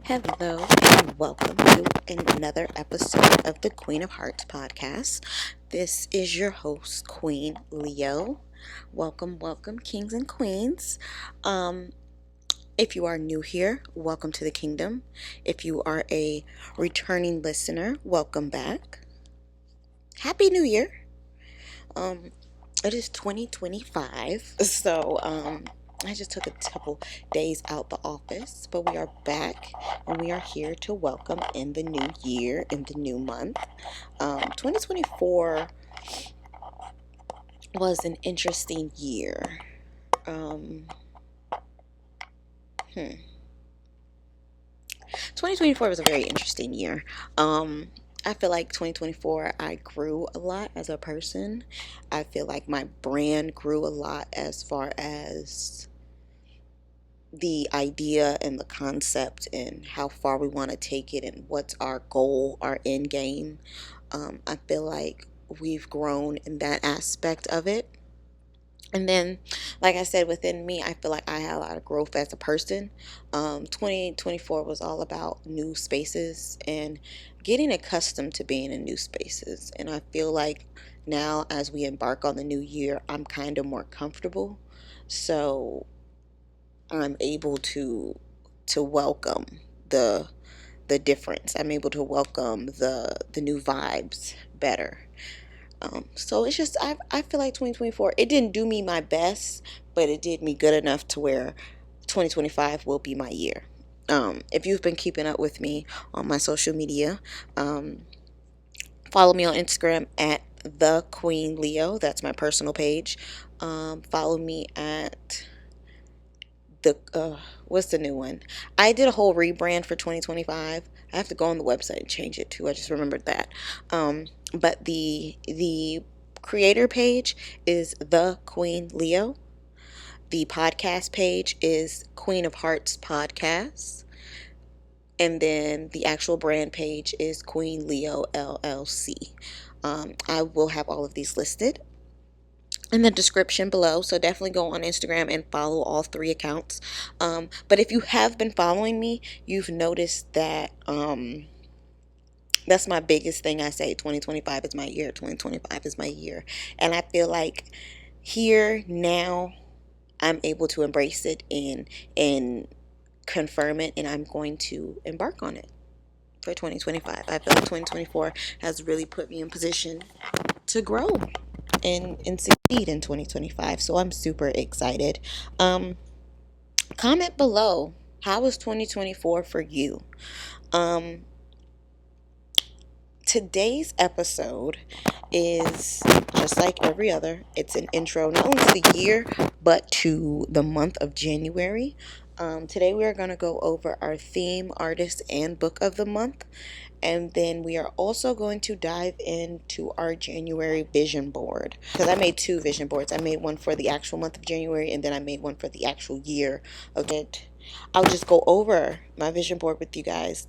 Hello and welcome to another episode of the Queen of Hearts podcast. This is your host, Queen Leo. Welcome, kings and queens. If you are new here, welcome to the kingdom. If you are a returning listener, welcome back. Happy New Year. It is 2025, so I just took a couple days out the office, but we are back and we are here to welcome in the new year, in the new month. 2024 was an interesting year. Um, 2024 was a very interesting year. I feel like 2024, I grew a lot as a person. I feel like my brand grew a lot as far as the idea and the concept and how far we want to take it and what's our goal, our end game. I feel like we've grown in that aspect of it. And then, like I said, within me, I feel like I had a lot of growth as a person. 2024 was all about new spaces and getting accustomed to being in new spaces. And I feel like now, as we embark on the new year, I'm kind of more comfortable. So I'm able to welcome the difference. I'm able to welcome the new vibes better. So it's just I feel like 2024, it didn't do me my best, but it did me good enough to where 2025 will be my year. If you've been keeping up with me on my social media, follow me on Instagram at the Queen Leo. That's my personal page. Follow me at what's the new one? I did a whole rebrand for 2025. I have to go on the website and change it too. I just remembered that. But the creator page is the Queen Leo. The podcast page is Queen of Hearts Podcast. And then the actual brand page is Queen Leo LLC. I will have all of these listed in the description below, so definitely go on Instagram and follow all three accounts. But if you have been following me, you've noticed that that's my biggest thing. I say 2025 is my year, 2025 is my year, and I feel like here now I'm able to embrace it and confirm it, and I'm going to embark on it for 2025. I feel like 2024 has really put me in position to grow and succeed in 2025. So I'm super excited. Comment below, how was 2024 for you? Today's episode is just like every other. It's an intro not only to the year but to the month of January. Today we are going to go over our theme, artist, and book of the month. And then we are also going to dive into our January vision board. Because I made two vision boards. I made one for the actual month of January, and then I made one for the actual year of it. I'll just go over my vision board with you guys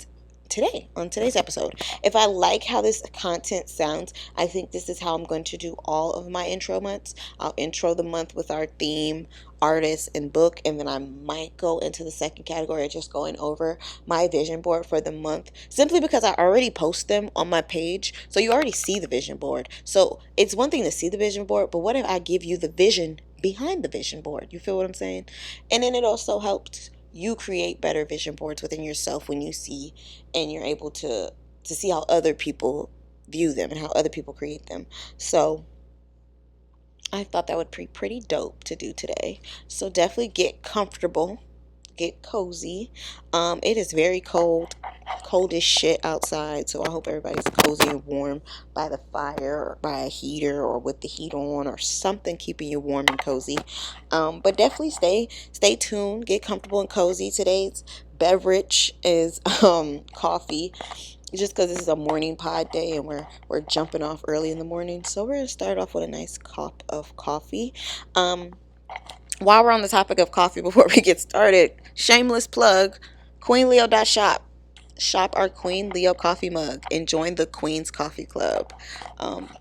today on today's episode. If I like how this content sounds, I think this is how I'm going to do all of my intro months. I'll intro the month with our theme, artist, and book, and then I might go into the second category of just going over my vision board for the month, simply because I already post them on my page, so you already see the vision board. So it's one thing to see the vision board, but what if I give you the vision behind the vision board? You feel what I'm saying? And then it also helps you create better vision boards within yourself when you see and you're able to see how other people view them and how other people create them. So I thought that would be pretty dope to do today. So definitely get comfortable, get cozy. It is very cold as shit outside, so I hope everybody's cozy and warm by the fire or by a heater or with the heat on or something keeping you warm and cozy. But definitely stay tuned, get comfortable and cozy. Today's beverage is coffee, just because this is a morning pod day and we're jumping off early in the morning. So we're gonna start off with a nice cup of coffee. While we're on the topic of coffee, before we get started, shameless plug, queenleo.shop. Shop our Queen Leo coffee mug and join the Queen's Coffee Club.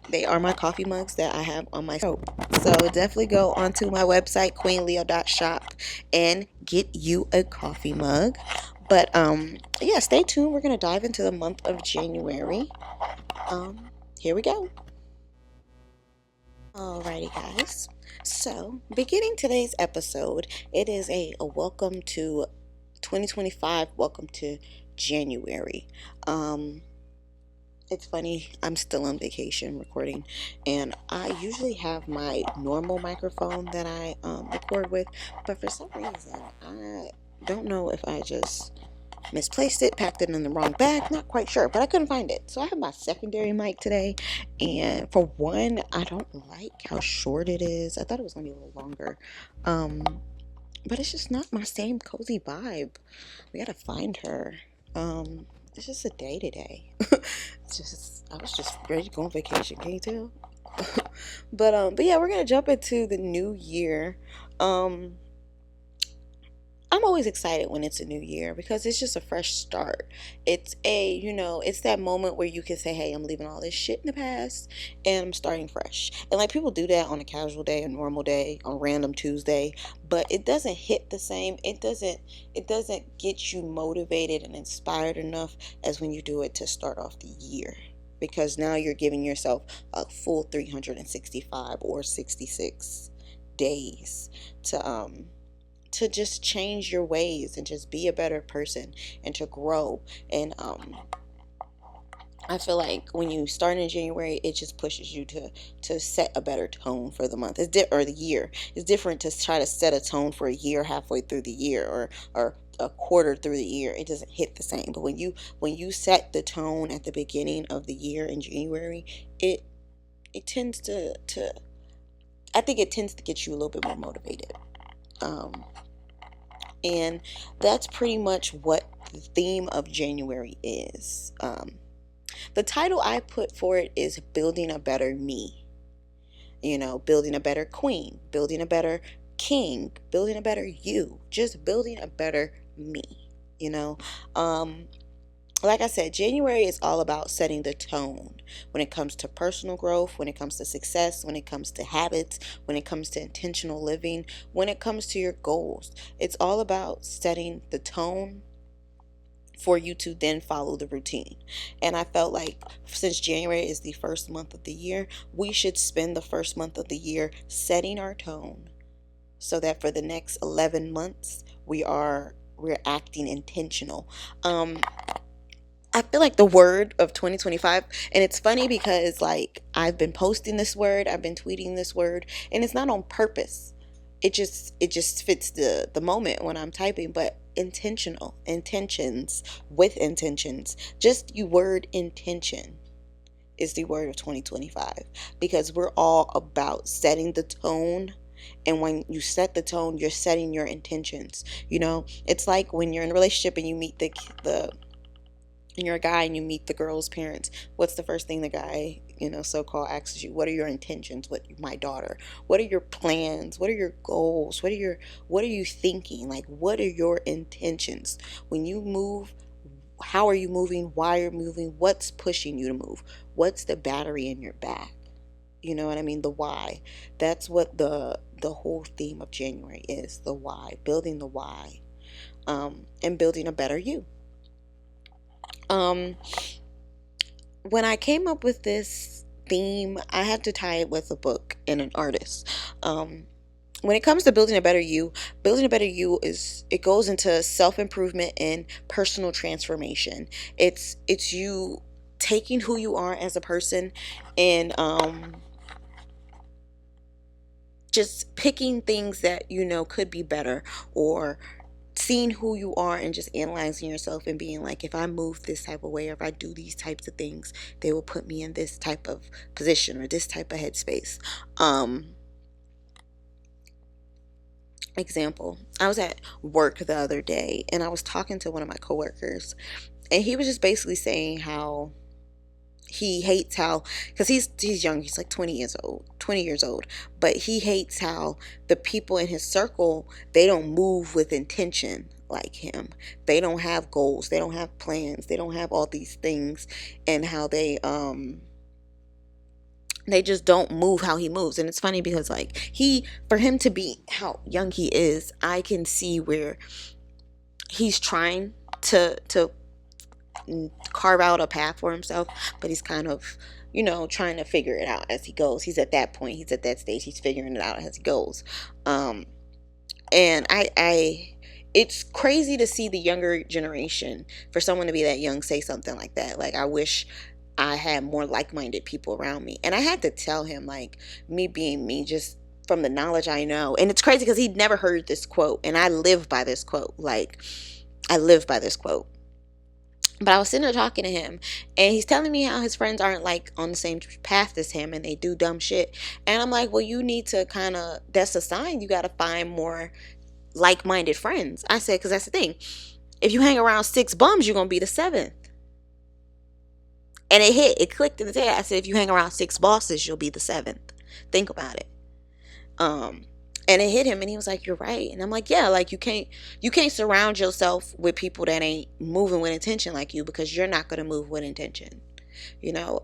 They are my coffee mugs that I have on my soap. So definitely go onto my website, queenleo.shop, and get you a coffee mug. But yeah, stay tuned. We're gonna dive into the month of January. Here we go. Alrighty, guys. So, beginning today's episode, it is a welcome to 2025. Welcome to January. Um, it's funny, I'm still on vacation recording, and I usually have my normal microphone that I record with, but for some reason, I don't know if I just misplaced it, packed it in the wrong bag, not quite sure, but I couldn't find it. So I have my secondary mic today, and for one, I don't like how short it is. I thought it was gonna be a little longer. Um, but it's just not my same cozy vibe. We gotta find her. It's just a day today. It's just I was just ready to go on vacation, can you tell? But yeah, we're gonna jump into the new year. Um I'm always excited when it's a new year because it's just a fresh start. It's that moment where you can say, hey, I'm leaving all this shit in the past and I'm starting fresh. And like people do that on a casual day, a normal day, on random Tuesday, but it doesn't hit the same. It doesn't get you motivated and inspired enough as when you do it to start off the year. Because now you're giving yourself a full 365 or 66 days to just change your ways and just be a better person and to grow. And I feel like when you start in January, it just pushes you to set a better tone for the month. Or the year. It's different to try to set a tone for a year halfway through the year, or a quarter through the year. It doesn't hit the same. But when you set the tone at the beginning of the year in January, it tends to I think it tends to get you a little bit more motivated. Um, and that's pretty much what the theme of January is. The title I put for it is Building a Better Me. Building a better queen, building a better king, building a better you, just building a better me. You know, um, like I said, January is all about setting the tone when it comes to personal growth, when it comes to success, when it comes to habits, when it comes to intentional living, when it comes to your goals. It's all about setting the tone for you to then follow the routine. And I felt like since January is the first month of the year, we should spend the first month of the year setting our tone so that for the next 11 months we're acting intentional. I feel like the word of 2025, and it's funny because like I've been posting this word, I've been tweeting this word, and it's not on purpose. It just fits the moment when I'm typing, but intentional, intentions with intentions. Just you word intention is the word of 2025 because we're all about setting the tone. And when you set the tone, you're setting your intentions. It's like when you're in a relationship and you meet the and you're a guy and you meet the girl's parents, what's the first thing the guy, so-called asks you? What are your intentions with my daughter? What are your plans? What are your goals? What are you thinking? Like, what are your intentions? When you move, how are you moving? Why are you moving? What's pushing you to move? What's the battery in your back? You know what I mean? The why. That's what the whole theme of January is, the why, building the why, and building a better you. Um, when I came up with this theme, I had to tie it with a book and an artist. When it comes to building a better you is it goes into self improvement and personal transformation. It's you taking who you are as a person and just picking things that could be better, or seeing who you are and just analyzing yourself and being like, if I move this type of way or if I do these types of things, they will put me in this type of position or this type of headspace. Example, I was at work the other day and I was talking to one of my coworkers, and he was just basically saying how he hates how, because he's young, he's like 20 years old, but he hates how the people in his circle, they don't move with intention like him. They don't have goals, they don't have plans, they don't have all these things, and how they just don't move how he moves. And it's funny because like for him to be how young he is, I can see where he's trying to carve out a path for himself, but he's kind of, trying to figure it out as he goes. He's at that point, he's at that stage, he's figuring it out as he goes. And it's crazy to see the younger generation, for someone to be that young, say something like that. Like, I wish I had more like-minded people around me. And I had to tell him, like, me being me, just from the knowledge I know. And it's crazy because he'd never heard this quote, and I live by this quote. Like, I live by this quote. But I was sitting there talking to him, and he's telling me how his friends aren't like on the same path as him, and they do dumb shit. And I'm like, well, you need to kind of, that's a sign you got to find more like-minded friends. I said, because that's the thing. If you hang around six bums, you're going to be the seventh. And it clicked in his head. I said, if you hang around six bosses, you'll be the seventh. Think about it. Um, and it hit him, and he was like, you're right. And I'm like, yeah, like, you can't surround yourself with people that ain't moving with intention like you, because you're not going to move with intention.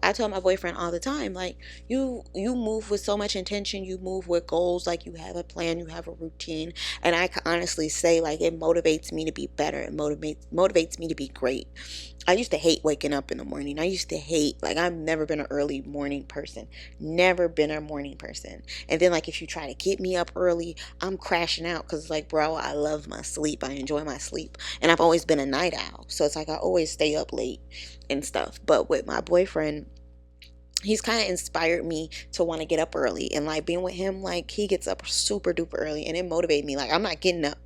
I tell my boyfriend all the time, like, you move with so much intention, you move with goals, like, you have a plan, you have a routine. And I can honestly say, like, it motivates me to be better. It motivates me to be great. I used to hate waking up in the morning. I used to hate, like, I've never been an early morning person. Never been a morning person. And then, like, if you try to get me up early, I'm crashing out, because, like, bro, I love my sleep. I enjoy my sleep. And I've always been a night owl. So it's like I always stay up late and stuff. But with my boyfriend, he's kind of inspired me to want to get up early. And, like, being with him, like, he gets up super duper early, and it motivated me. Like, I'm not getting up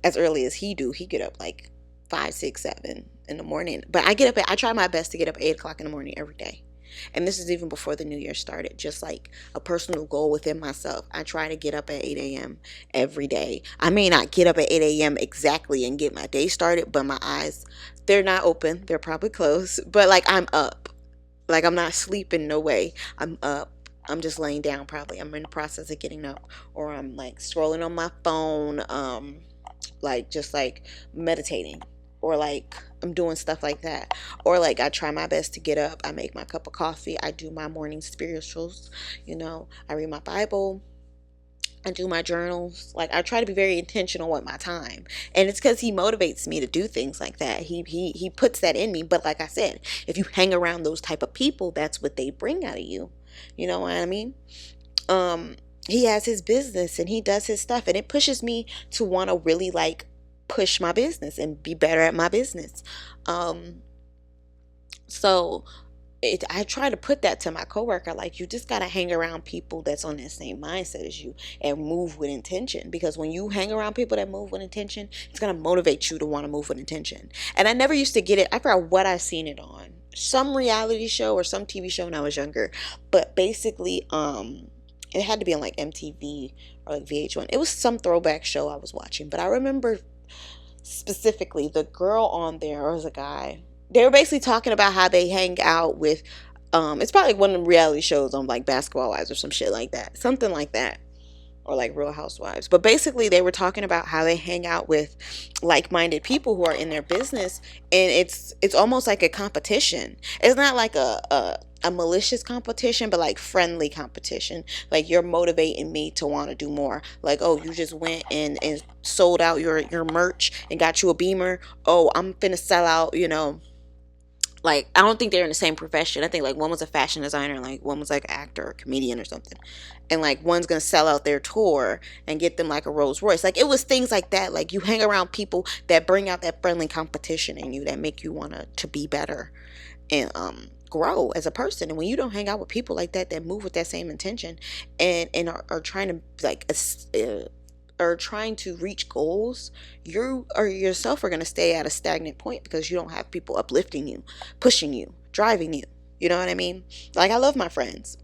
as early as he do. He get up like 5, 6, 7 in the morning. But I try my best to get up at 8 o'clock in the morning every day. And this is even before the new year started. Just like a personal goal within myself, I try to get up at 8 a.m. every day. I may not get up at 8 a.m. exactly and get my day started, but my eyes, they're not open. They're probably closed. But, like, I'm up. Like, I'm not sleeping, no way. I'm up. I'm just laying down probably. I'm in the process of getting up. Or I'm, like, scrolling on my phone, like, just, like, meditating. Or, like, I'm doing stuff like that. Or, like, I try my best to get up. I make my cup of coffee. I do my morning spirituals. I read my Bible. I do my journals. Like, I try to be very intentional with my time. And it's because he motivates me to do things like that. He puts that in me. But like I said, if you hang around those type of people, that's what they bring out of you. You know what I mean? He has his business and he does his stuff, and it pushes me to want to really, like, push my business and be better at my business. So I try to put that to my coworker, like, you just got to hang around people that's on that same mindset as you and move with intention, because when you hang around people that move with intention, it's going to motivate you to want to move with intention. And I never used to get it. I forgot what I seen it on, some reality show or some TV show when I was younger, but basically it had to be on, like, MTV or, like, VH1. It was some throwback show I was watching, but I remember specifically the girl on there, or was a guy, they were basically talking about how they hang out with it's probably like one of the reality shows on, like, Basketball Wives or some shit like that, something like that, or like Real Housewives. But basically they were talking about how they hang out with like-minded people who are in their business, and it's almost like a competition. It's not like a malicious competition, but like friendly competition. Like, you're motivating me to want to do more. Like, oh, you just went and sold out your merch and got you a Beamer. Oh, I'm finna sell out, like, I don't think they're in the same profession. I think, like, one was a fashion designer, like, one was like an actor or comedian or something. And, like, one's gonna sell out their tour and get them, like, a Rolls Royce. Like, it was things like that. Like, you hang around people that bring out that friendly competition in you, that make you want to be better and grow as a person. And when you don't hang out with people like that move with that same intention, and are trying to, like, are trying to reach goals, you or yourself are going to stay at a stagnant point, because you don't have people uplifting you, pushing you, driving you. You know what I mean? Like, I love my friends.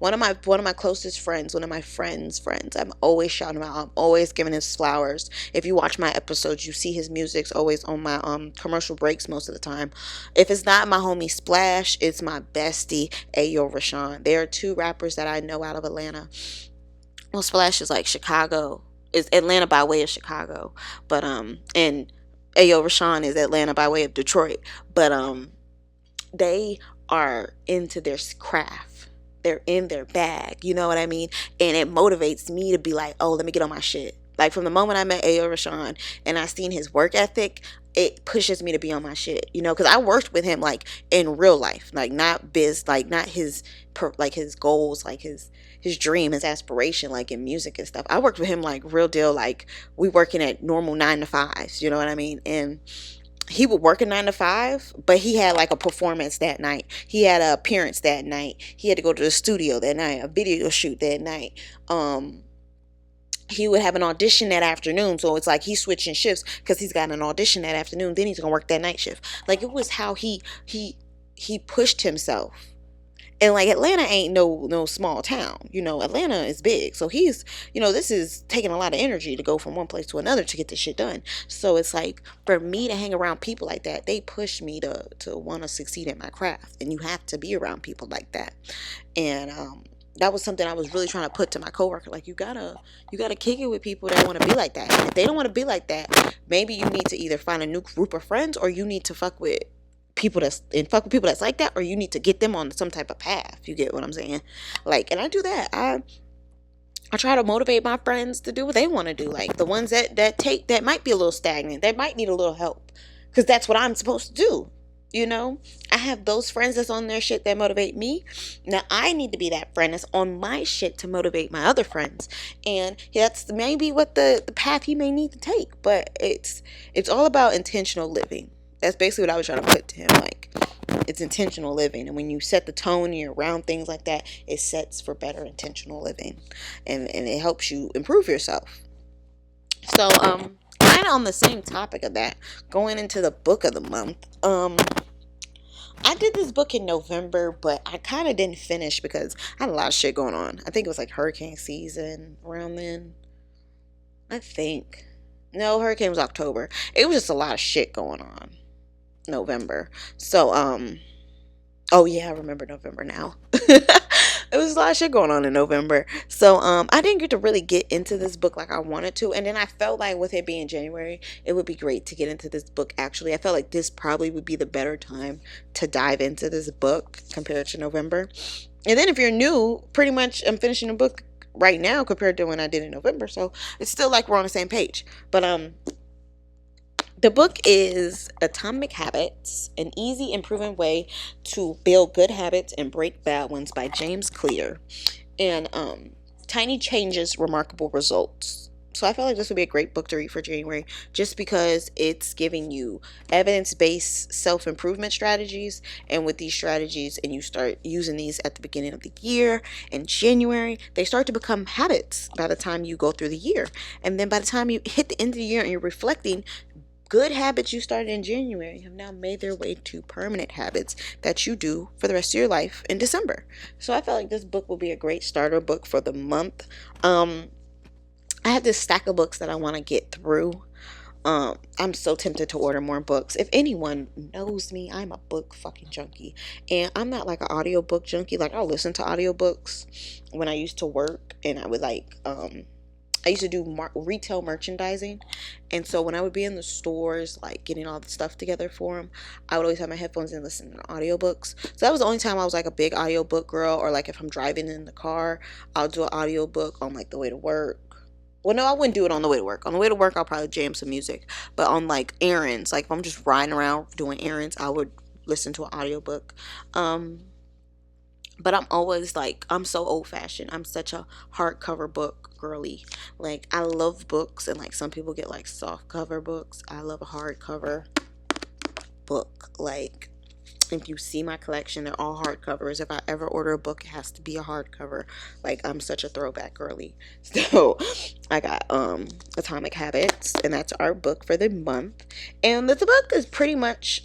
One of my closest friends, one of my friends, I'm always shouting him out. I'm always giving his flowers. If you watch my episodes, you see his music's always on my commercial breaks most of the time. If it's not my homie Splash, it's my bestie Ayo Rashawn. There are two rappers that I know out of Atlanta. Well, Splash is like Chicago. Is Atlanta by way of Chicago. But and Ayo Rashawn is Atlanta by way of Detroit. But they are into their craft. They're in their bag. You know what I mean? And it motivates me to be like, oh, let me get on my shit. Like, from the moment I met Ayo Rashawn and I seen his work ethic, it pushes me to be on my shit, because I worked with him like in real life, like not like not his like his goals, like his dream, his aspiration, like in music and stuff. I worked with him like real deal, like we working at normal 9 to 5s, you know what I mean? And he would work a 9 to 5, but he had like a performance that night. He had an appearance that night. He had to go to the studio that night, a video shoot that night. He would have an audition that afternoon, so it's like he's switching shifts because he's got an audition that afternoon, then he's gonna work that night shift. Like, it was how he pushed himself. And like, Atlanta ain't no small town, Atlanta is big, so he's, this is taking a lot of energy to go from one place to another to get this shit done. So it's like, for me to hang around people like that, they push me to want to succeed in my craft, and you have to be around people like that. And that was something I was really trying to put to my coworker. Like, you gotta kick it with people that want to be like that. And if they don't want to be like that, maybe you need to either find a new group of friends, or you need to fuck with people that's like that, or you need to get them on some type of path. You get what I'm saying? Like, and I do that. I try to motivate my friends to do what they want to do. Like, the ones that might be a little stagnant, that might need a little help, because that's what I'm supposed to do. I have those friends that's on their shit that motivate me. Now I need to be that friend that's on my shit to motivate my other friends. And that's maybe what the path he may need to take. But it's all about intentional living. That's basically what I was trying to put to him. Like, it's intentional living. And when you set the tone and you're around things like that, it sets for better intentional living. And it helps you improve yourself. So, kind of on the same topic of that, going into the book of the month. I did this book in November, but I kind of didn't finish because I had a lot of shit going on. I think it was like hurricane season around then. I think. No, hurricane was October. It was just a lot of shit going on. November. So, oh yeah, I remember November now. It was a lot of shit going on in November. So I didn't get to really get into this book like I wanted to. And then I felt like with it being January, it would be great to get into this book actually. I felt like this probably would be the better time to dive into this book compared to November. And then if you're new, pretty much I'm finishing the book right now compared to when I did in November. So it's still like we're on the same page. But the book is Atomic Habits, an easy and proven way to build good habits and break bad ones, by James Clear. And Tiny Changes, Remarkable Results. So I felt like this would be a great book to read for January, just because it's giving you evidence-based self-improvement strategies. And with these strategies, and you start using these at the beginning of the year, in January, they start to become habits by the time you go through the year. And then by the time you hit the end of the year and you're reflecting, good habits you started in January have now made their way to permanent habits that you do for the rest of your life in December. So I felt like this book will be a great starter book for the month. I have this stack of books that I want to get through. I'm so tempted to order more books. If anyone knows me, I'm a book fucking junkie. And I'm not like an audiobook junkie. Like, I'll listen to audiobooks when I used to work, and I would like I used to do retail merchandising, and so when I would be in the stores, like getting all the stuff together for them, I would always have my headphones and listen to audiobooks. So that was the only time I was like a big audiobook girl. Or like if I'm driving in the car, I'll do an audiobook on like the way to work. Well, no, I wouldn't do it on the way to work. On the way to work, I'll probably jam some music. But on like errands, like if I'm just riding around doing errands, I would listen to an audiobook. But I'm always like, I'm so old fashioned. I'm such a hardcover book girly. Like, I love books, and like some people get like soft cover books. I love a hardcover book. Like, if you see my collection, they're all hardcovers. If I ever order a book, it has to be a hardcover. Like, I'm such a throwback girly. So I got Atomic Habits, and that's our book for the month. And the book is pretty much,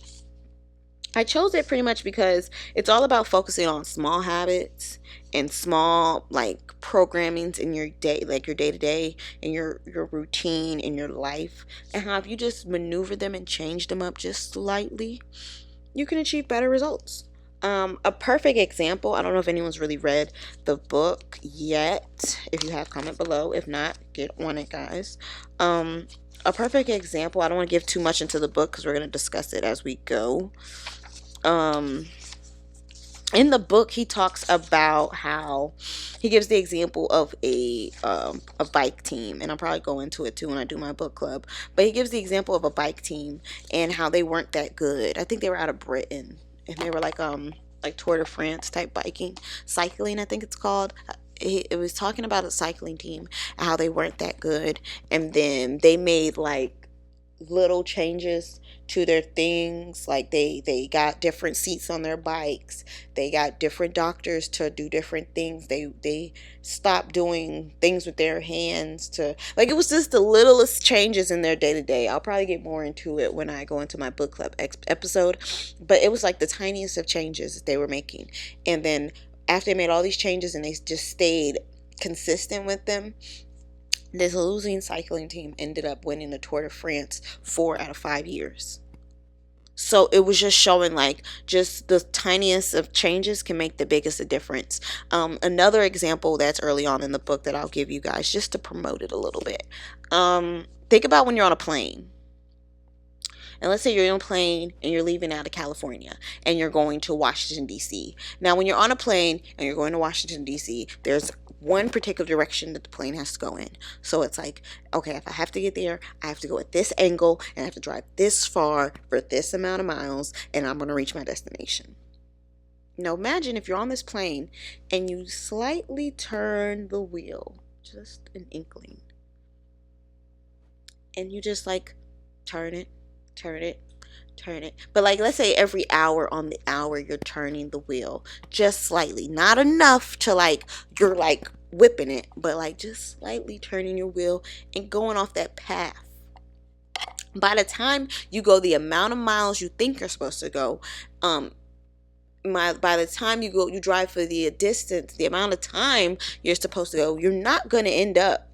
I chose it pretty much because it's all about focusing on small habits and small like programmings in your day, like your day to day and your routine in your life, and how if you just maneuver them and change them up just slightly, you can achieve better results. A perfect example, I don't know if anyone's really read the book yet. If you have, comment below. If not, get on it, guys. A perfect example, I don't want to give too much into the book because we're going to discuss it as we go. In the book, he talks about how he gives the example of a bike team, and I'll probably go into it too when I do my book club. But he gives the example of a bike team and how they weren't that good. I think they were out of Britain, and they were like Tour de France type biking, cycling, I think it's called. It was talking about a cycling team and how they weren't that good, and then they made like little changes to their things, like they got different seats on their bikes, they got different doctors to do different things, they stopped doing things with their hands, to like, it was just the littlest changes in their day to day. I'll probably get more into it when I go into my book club episode, but it was like the tiniest of changes that they were making. And then after they made all these changes and they just stayed consistent with them, this losing cycling team ended up winning the Tour de France 4 out of 5 years. So it was just showing like just the tiniest of changes can make the biggest of difference. Another example that's early on in the book that I'll give you guys just to promote it a little bit. Think about when you're on a plane. And let's say you're in a plane and you're leaving out of California and you're going to Washington, D.C. Now, when you're on a plane and you're going to Washington, D.C., there's one particular direction that the plane has to go in. So it's like, okay, if I have to get there, I have to go at this angle and I have to drive this far for this amount of miles, and I'm going to reach my destination. Now, imagine if you're on this plane and you slightly turn the wheel, just an inkling, and you just like turn it, turn it, turn it. But like, let's say every hour on the hour you're turning the wheel just slightly, not enough to like you're like whipping it, but like just slightly turning your wheel and going off that path. By the time you go the amount of miles you think you're supposed to go, by the time you drive for the distance, the amount of time you're supposed to go, you're not going to end up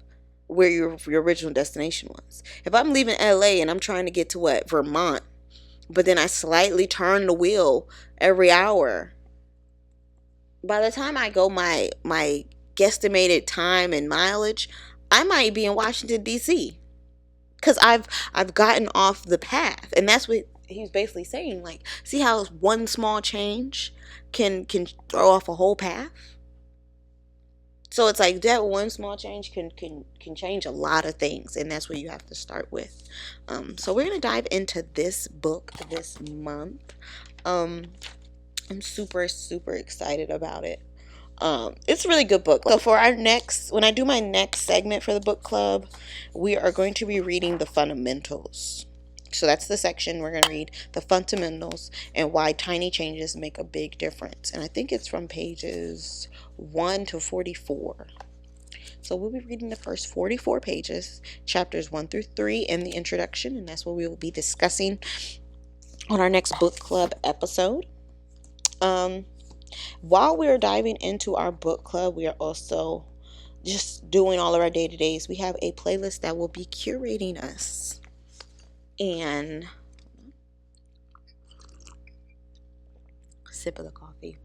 where your original destination was. If I'm leaving LA and I'm trying to get to Vermont, but then I slightly turn the wheel every hour, by the time I go my guesstimated time and mileage, I might be in Washington D.C. because I've gotten off the path. And that's what he's basically saying, like, see how one small change can throw off a whole path. So it's like that one small change can change a lot of things, and that's what you have to start with. So we're gonna dive into this book this month. I'm super excited about it. It's a really good book. So for when I do my next segment for the book club, we are going to be reading the fundamentals. So that's the section we're going to read, the fundamentals and why tiny changes make a big difference. And I think it's from pages 1 to 44. So we'll be reading the first 44 pages, chapters 1 through 3 in the introduction, and that's what we will be discussing on our next book club episode. While we're diving into our book club, we are also just doing all of our day-to-days. We have a playlist that will be curating us. And sip of the coffee.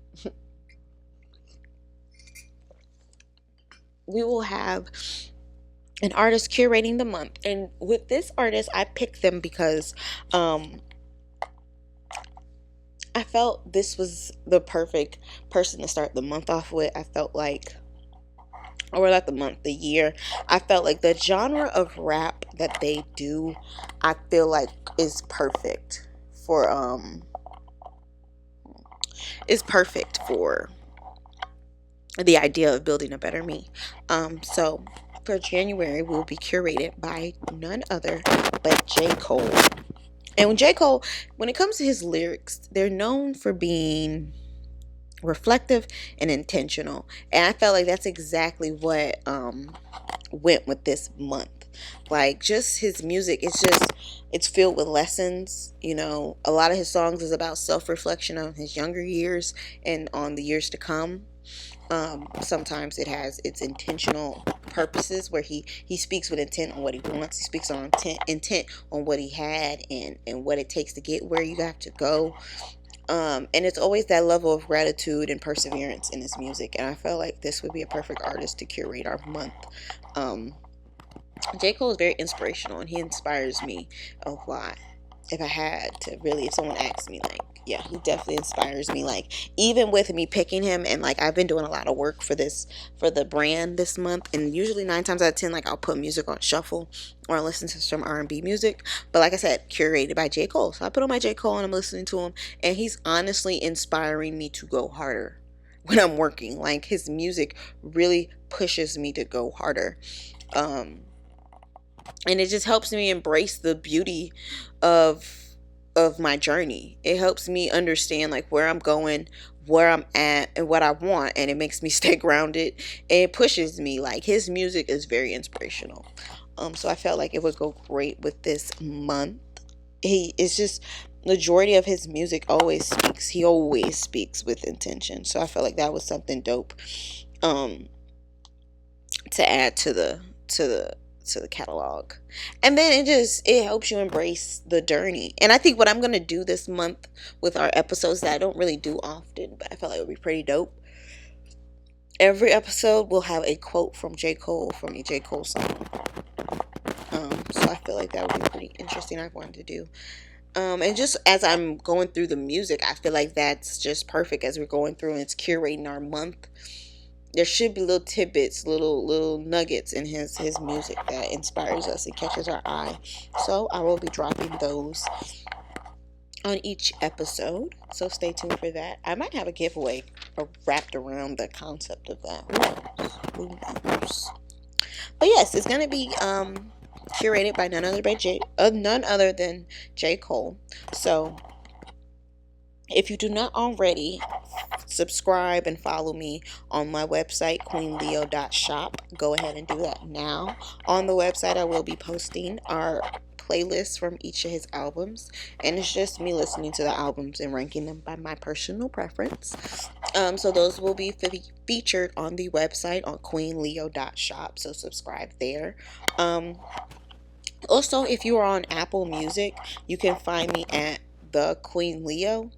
We will have an artist curating the month. And with this artist, I picked them because I felt this was the perfect person to start the month off with. I felt like, or not the month, the year. I felt like the genre of rap that they do, I feel like is perfect for the idea of building a better me. So for January, we'll be curated by none other but J. Cole. And when J. Cole, when it comes to his lyrics, they're known for being reflective and intentional. And I felt like that's exactly what went with this month. Like, just his music, it's filled with lessons. You know, a lot of his songs is about self-reflection on his younger years and on the years to come. Sometimes it has its intentional purposes where he speaks with intent on what he wants. He speaks on intent on what he had and what it takes to get where you have to go. And it's always that level of gratitude and perseverance in his music. And I felt like this would be a perfect artist to curate our month. J. Cole is very inspirational and he inspires me a lot. If someone asked me, like, Yeah, he definitely inspires me. Like, even with me picking him, and like I've been doing a lot of work for this, for the brand this month, and usually 9 times out of 10, like I'll put music on shuffle or listen to some R&B music. But like I said, curated by J. Cole. So I put on my J. Cole and I'm listening to him, and he's honestly inspiring me to go harder when I'm working. Like, his music really pushes me to go harder. Um, and it just helps me embrace the beauty of my journey. It helps me understand like where I'm going, where I'm at, and what I want, and it makes me stay grounded, and it pushes me. Like, his music is very inspirational. So I felt like it would go great with this month. He is just, majority of his music always speaks. He always speaks with intention. So I felt like that was something dope. Um, to add to the to the catalog. And then it helps you embrace the journey. And I think what I'm going to do this month with our episodes that I don't really do often, but I felt like it would be pretty dope. Every episode will have a quote from J. Cole, from a J. Cole song. So I feel like that would be pretty interesting. I wanted to do. And just as I'm going through the music, I feel like that's just perfect as we're going through and it's curating our month. There should be little tidbits, little nuggets in his music that inspires us and catches our eye. So I will be dropping those on each episode. So stay tuned for that. I might have a giveaway wrapped around the concept of that. Who knows? Who knows? But yes, it's gonna be curated by none other than J. Cole. So if you do not already, subscribe and follow me on my website, queenleo.shop. Go ahead and do that now. On the website, I will be posting our playlists from each of his albums, and it's just me listening to the albums and ranking them by my personal preference. So those will be featured on the website on queenleo.shop. So subscribe there. Also, if you are on Apple Music, you can find me at the Queen Leo,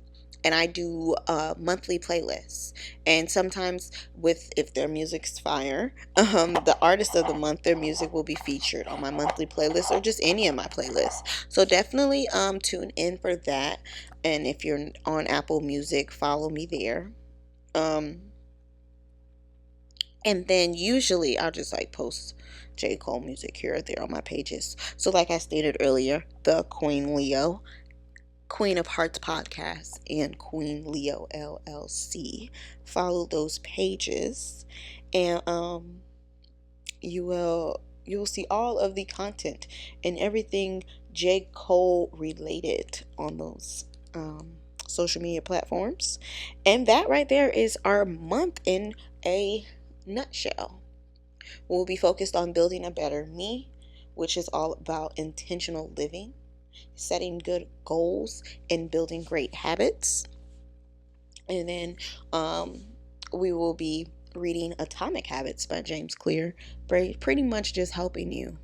and I do monthly playlists. And sometimes, with if their music's fire, the artist of the month, their music will be featured on my monthly playlist or just any of my playlists. So definitely tune in for that. And if you're on Apple Music, follow me there. Um, and then usually I'll just like post J. Cole music here or there on my pages. So like I stated earlier, the Queen Leo, Queen of Hearts podcast, and Queen Leo LLC. Follow those pages, and you will see all of the content and everything J. Cole related on those social media platforms. And that right there is our month in a nutshell. We'll be focused on building a better me, which is all about intentional living, setting good goals, and building great habits. And then we will be reading Atomic Habits by James Clear, pretty much just helping you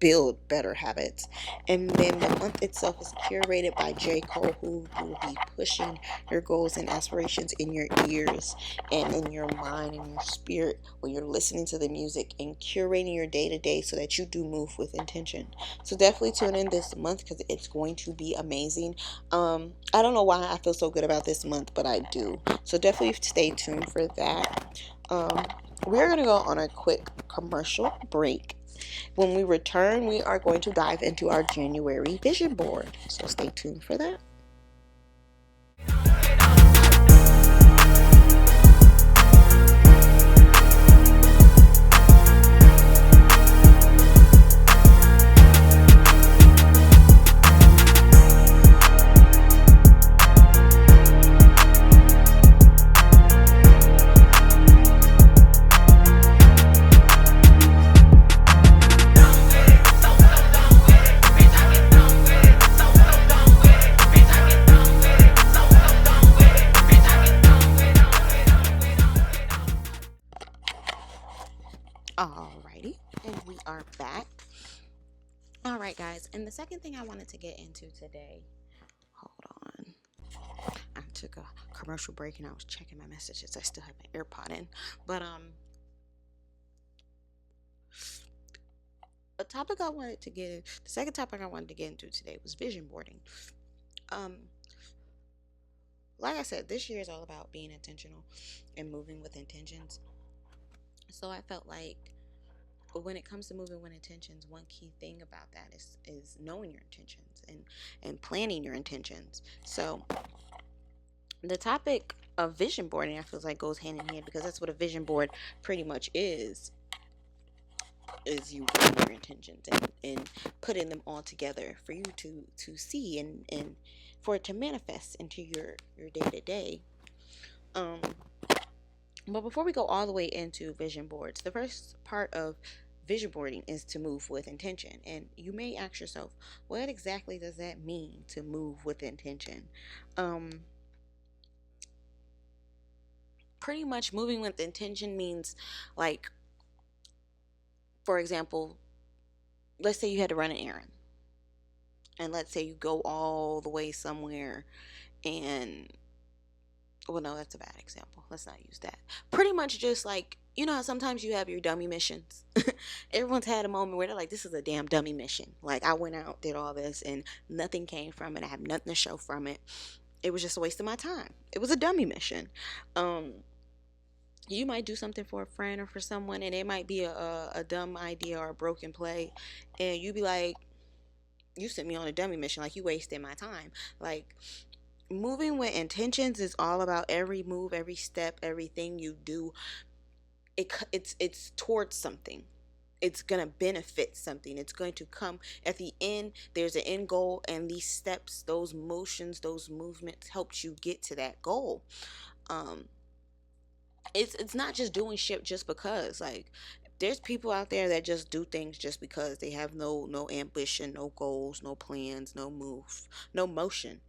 build better habits. And then the month itself is curated by J. Cole, who will be pushing your goals and aspirations in your ears and in your mind and your spirit when you're listening to the music, and curating your day to day so that you do move with intention. So definitely tune in this month because it's going to be amazing. I don't know why I feel so good about this month, but I do. So definitely stay tuned for that. We're going to go on a quick commercial break. When we return, we are going to dive into our January vision board. So stay tuned for that. Alrighty, and we are back. All right, guys, and the second thing I wanted to get into today, hold on. I took a commercial break and I was checking my messages. I still have my AirPod in, but a topic I wanted to get, the second topic I wanted to get into today was vision boarding. Um, like I said, this year is all about being intentional and moving with intentions. So I felt like when it comes to moving with intentions, one key thing about that is knowing your intentions and planning your intentions. So the topic of vision boarding, I feel like goes hand in hand, because that's what a vision board pretty much is you writing your intentions and putting them all together for you to see and for it to manifest into your day to day. um but before we go all the way into vision boards, the first part of vision boarding is to move with intention. And you may ask yourself, what exactly does that mean, to move with intention? um Pretty much moving with intention means, like, for example, let's say you had to run an errand, and let's say you go all the way somewhere, and, well, no, that's a bad example, let's not use that. Pretty much just like, you know how sometimes you have your dummy missions. Everyone's had a moment where they're like, this is a damn dummy mission. Like, I went out, did all this, and nothing came from it. I have nothing to show from it. It was just a waste of my time. It was a dummy mission. You might do something for a friend or for someone, and it might be a dumb idea or a broken play, and you be like, you sent me on a dummy mission, like, you wasted my time. Like, moving with intentions is all about every move, every step, everything you do. It's towards something. It's gonna benefit something. It's going to come at the end. There's an end goal, and these steps, those motions, those movements helps you get to that goal. um it's not just doing shit just because. Like, there's people out there that just do things just because. They have no ambition, no goals, no plans, no move, no motion.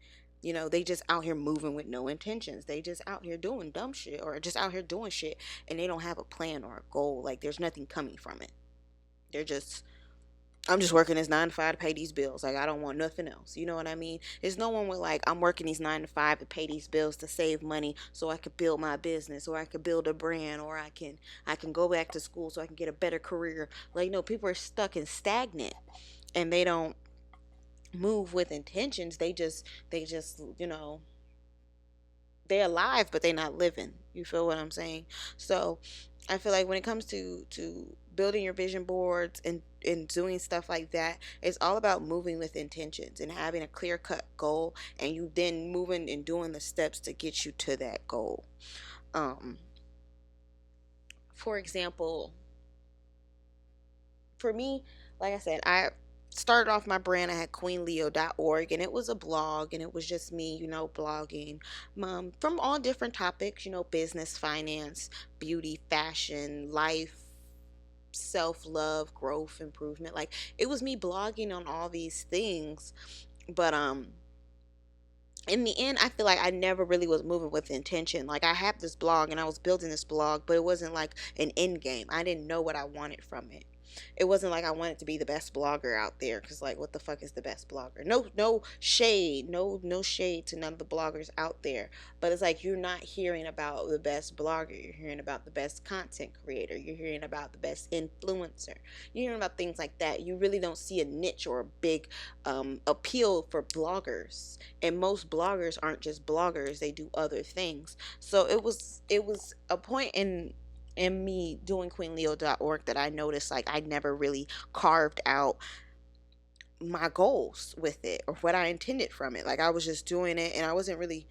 They just out here moving with no intentions. They just out here doing dumb shit, or just out here doing shit, and they don't have a plan or a goal. Like, there's nothing coming from it. They're just, I'm just working this 9 to 5 to pay these bills. Like, I don't want nothing else. You know what I mean? There's no one with, like, I'm working these 9 to 5 to pay these bills to save money so I could build my business, or I could build a brand, or I can go back to school so I can get a better career. Like, no, people are stuck and stagnant, and they don't move with intentions. They just they're alive, but they're not living. You feel what I'm saying? So I feel like when it comes to building your vision boards and doing stuff like that, it's all about moving with intentions and having a clear cut goal, and you then moving and doing the steps to get you to that goal. um for example, for me, like I said, I started off my brand. I had queenleo.org, and it was a blog, and it was just me, blogging, from all different topics, business, finance, beauty, fashion, life, self-love, growth, improvement. Like, it was me blogging on all these things. But in the end, I feel like I never really was moving with intention. Like, I had this blog and I was building this blog, but it wasn't like an end game. I didn't know what I wanted from it. It wasn't like I wanted to be the best blogger out there, because, like, what the fuck is the best blogger? No shade, no shade to none of the bloggers out there, but it's like, you're not hearing about the best blogger. You're hearing about the best content creator. You're hearing about the best influencer. You're hearing about things like that. You really don't see a niche or a big appeal for bloggers. And most bloggers aren't just bloggers, they do other things. So it was a point in me doing queenleo.org that I noticed, like, I never really carved out my goals with it, or what I intended from it. Like, I was just doing it, and I wasn't really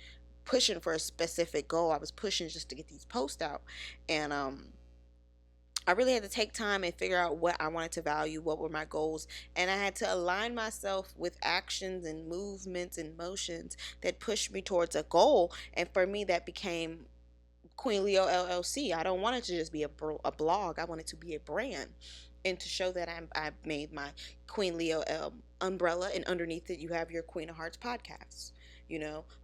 pushing for a specific goal. I was pushing just to get these posts out. And I really had to take time and figure out what I wanted to value, what were my goals, and I had to align myself with actions and movements and motions that pushed me towards a goal. And for me, that became Queen Leo LLC. I don't want it to just be a blog. I want it to be a brand, and to show that I've made my Queen Leo umbrella, and underneath it you have your Queen of Hearts podcast.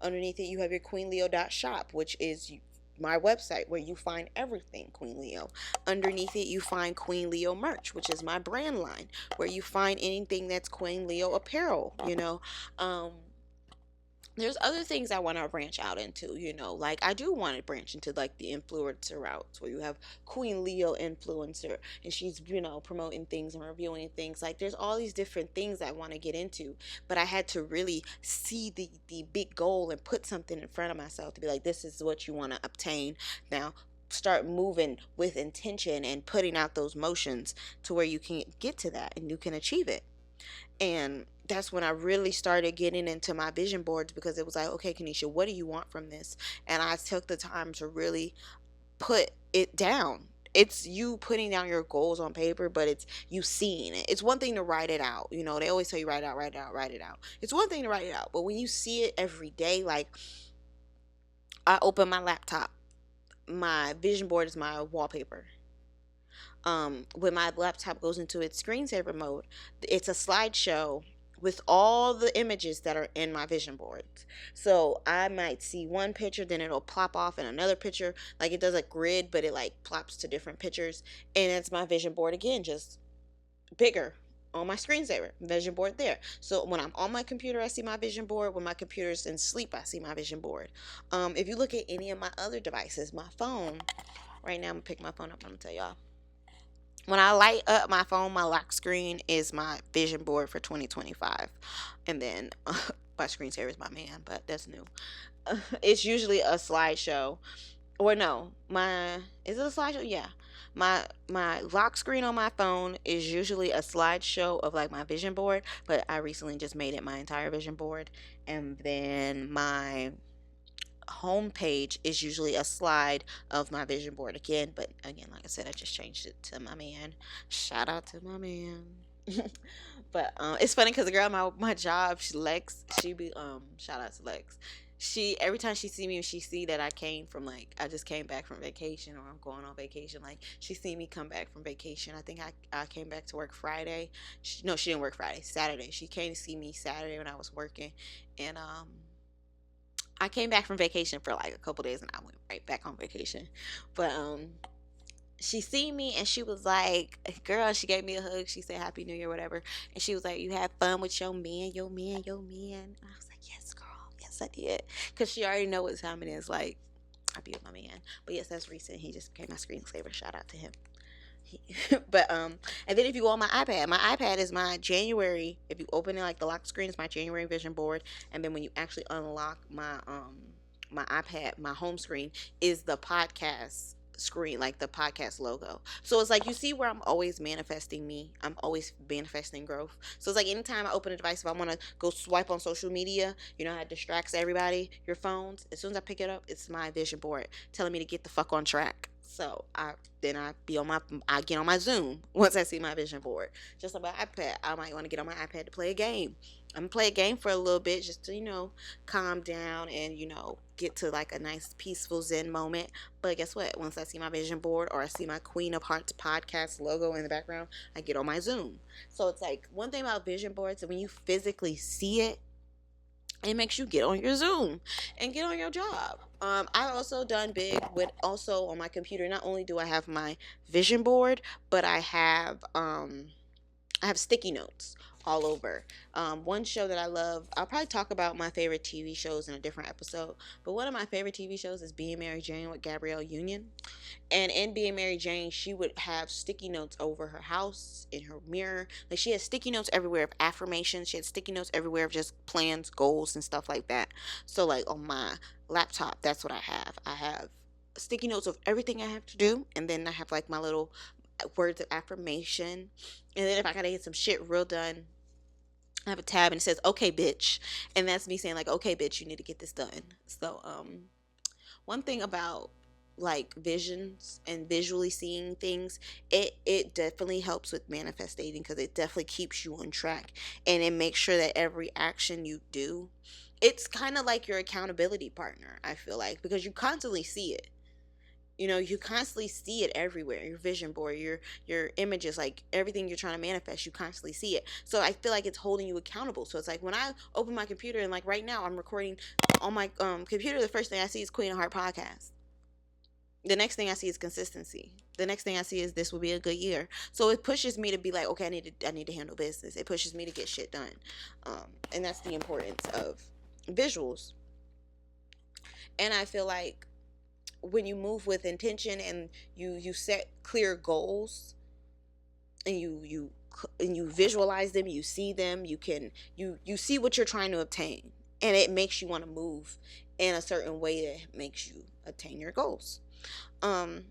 Underneath it you have your queenleo.shop, which is my website where you find everything Queen Leo. Underneath it you find Queen Leo merch, which is my brand line, where you find anything that's Queen Leo apparel. Um there's other things I want to branch out into, like I do want to branch into like the influencer routes where you have Queen Leo influencer and she's, promoting things and reviewing things. Like there's all these different things I want to get into, but I had to really see the big goal and put something in front of myself to be like, this is what you want to obtain. Now start moving with intention and putting out those motions to where you can get to that and you can achieve it. And that's when I really started getting into my vision boards, because it was like, okay, Kanisha, what do you want from this? And I took the time to really put it down. It's you putting down your goals on paper, but it's you seeing it. It's one thing to write it out. They always tell you write it out, write it out, write it out. It's one thing to write it out, but when you see it every day, like I open my laptop, my vision board is my wallpaper. When my laptop goes into its screensaver mode, it's a slideshow with all the images that are in my vision boards. So I might see one picture, then it'll plop off in another picture. Like it does a grid, but it like plops to different pictures. And it's my vision board again, just bigger on my screensaver. Vision board there. So when I'm on my computer, I see my vision board. When my computer's in sleep, I see my vision board. If you look at any of my other devices, my phone, right now I'm gonna pick my phone up and I'm gonna tell y'all. When I light up my phone, my lock screen is my vision board for 2025. And then my screensaver is my man, but that's new. It's usually a slideshow. Or no, is it a slideshow? Yeah. My lock screen on my phone is usually a slideshow of like my vision board, but I recently just made it my entire vision board. And then my homepage is usually a slide of my vision board again, but again, like I said, I just changed it to my man. Shout out to my man. But it's funny because the girl at my job, Lex, she be shout out to Lex. She every time she see me, she see that I just came back from vacation or I'm going on vacation. Like she see me come back from vacation. I think I came back to work Friday. No, she didn't work Friday. Saturday. She came to see me Saturday when I was working, and I came back from vacation for like a couple days and I went right back on vacation. But she seen me and she was like, girl, she gave me a hug. She said Happy New Year, whatever. And she was like, you had fun with your man, your man, your man. And I was like, yes, girl. Yes, I did. Because she already know what time it is. Like, I be with my man. But yes, that's recent. He just became my screensaver. Shout out to him. But and then if you go on my iPad is my January. If you open it, like the lock screen is my January vision board, and then when you actually unlock my iPad, my home screen is the podcast screen, like the podcast logo. So it's like you see where I'm always manifesting me. I'm always manifesting growth. So it's like anytime I open a device, if I want to go swipe on social media, you know how it distracts everybody, your phones. As soon as I pick it up, it's my vision board telling me to get the fuck on track. So I get on my Zoom once I see my vision board. Just like my iPad, I might want to get on my iPad to play a game. I'm gonna play a game for a little bit just to calm down and get to like a nice peaceful Zen moment. But guess what? Once I see my vision board or I see my Queen of Hearts podcast logo in the background, I get on my Zoom. So it's like one thing about vision boards, and when you physically see it, it makes you get on your Zoom and get on your job. I've also done big with also on my computer. Not only do I have my vision board, but I have sticky notes all over. One show that I love, I'll probably talk about my favorite TV shows in a different episode, but one of my favorite TV shows is Being Mary Jane with Gabrielle Union. And in Being Mary Jane, she would have sticky notes over her house, in her mirror. Like she had sticky notes everywhere of affirmations. She had sticky notes everywhere of just plans, goals, and stuff like that. So like on my laptop, that's what I have. I have sticky notes of everything I have to do, and then I have like my little words of affirmation. And then if I gotta get some shit real done, I have a tab and it says "Okay, bitch," and that's me saying like, "Okay, bitch, you need to get this done." So one thing about like visions and visually seeing things, it definitely helps with manifesting, because it definitely keeps you on track and it makes sure that every action you do, it's kind of like your accountability partner, I feel like, because you constantly see it. You constantly see it everywhere. Your vision board, your images, like everything you're trying to manifest, you constantly see it. So I feel like it's holding you accountable. So it's like when I open my computer, and like right now I'm recording on my computer, the first thing I see is Queen of Heart podcast. The next thing I see is consistency. The next thing I see is this will be a good year. So it pushes me to be like, okay, I need to handle business. It pushes me to get shit done. And that's the importance of visuals. And I feel like when you move with intention and you set clear goals, and you visualize them, you see them, you see what you're trying to obtain, and it makes you want to move in a certain way that makes you attain your goals. um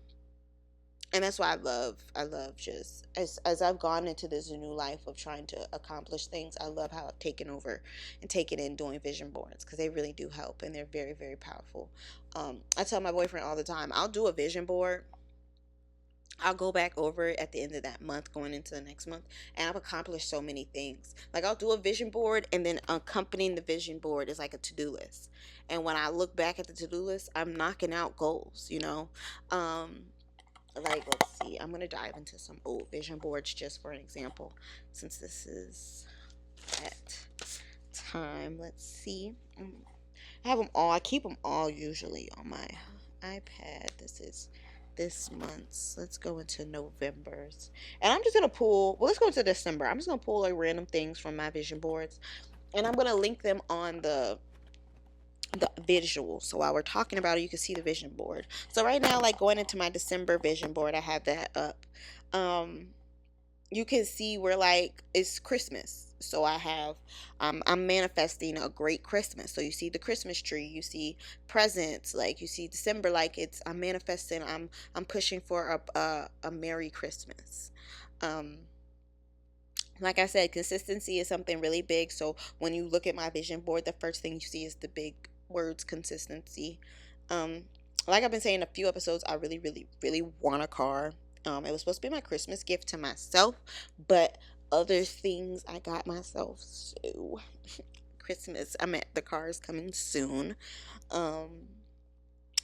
and that's why I love just as I've gone into this new life of trying to accomplish things. I love how I've taken over and taken in doing vision boards, because they really do help, and they're very, very powerful. I tell my boyfriend all the time, I'll do a vision board, I'll go back over it at the end of that month, going into the next month, and I've accomplished so many things. Like, I'll do a vision board, and then accompanying the vision board is like a to do list. And when I look back at the to do list, I'm knocking out goals, you know? Um, like, let's see, I'm going to dive into some old vision boards just for an example, since this is at time. Let's see. I have them all. I keep them all usually on my iPad. This is this month's. Let's go into November's. And I'm just going to pull, well, let's go into December. I'm just going to pull like random things from my vision boards. And I'm going to link them on the visual. So while we're talking about it, you can see the vision board. So right now, like going into my December vision board, I have that up. You can see where like it's Christmas. So I have I'm manifesting a great Christmas. So you see the Christmas tree, you see presents, like you see December, like I'm manifesting, I'm pushing for a Merry Christmas. Um like I said, consistency is something really big. So when you look at my vision board, the first thing you see is the big words consistency. Um, like I've been saying in a few episodes, I really, really, really want a car. It was supposed to be my Christmas gift to myself, but other things I got myself. So Christmas, the car is coming soon. Um,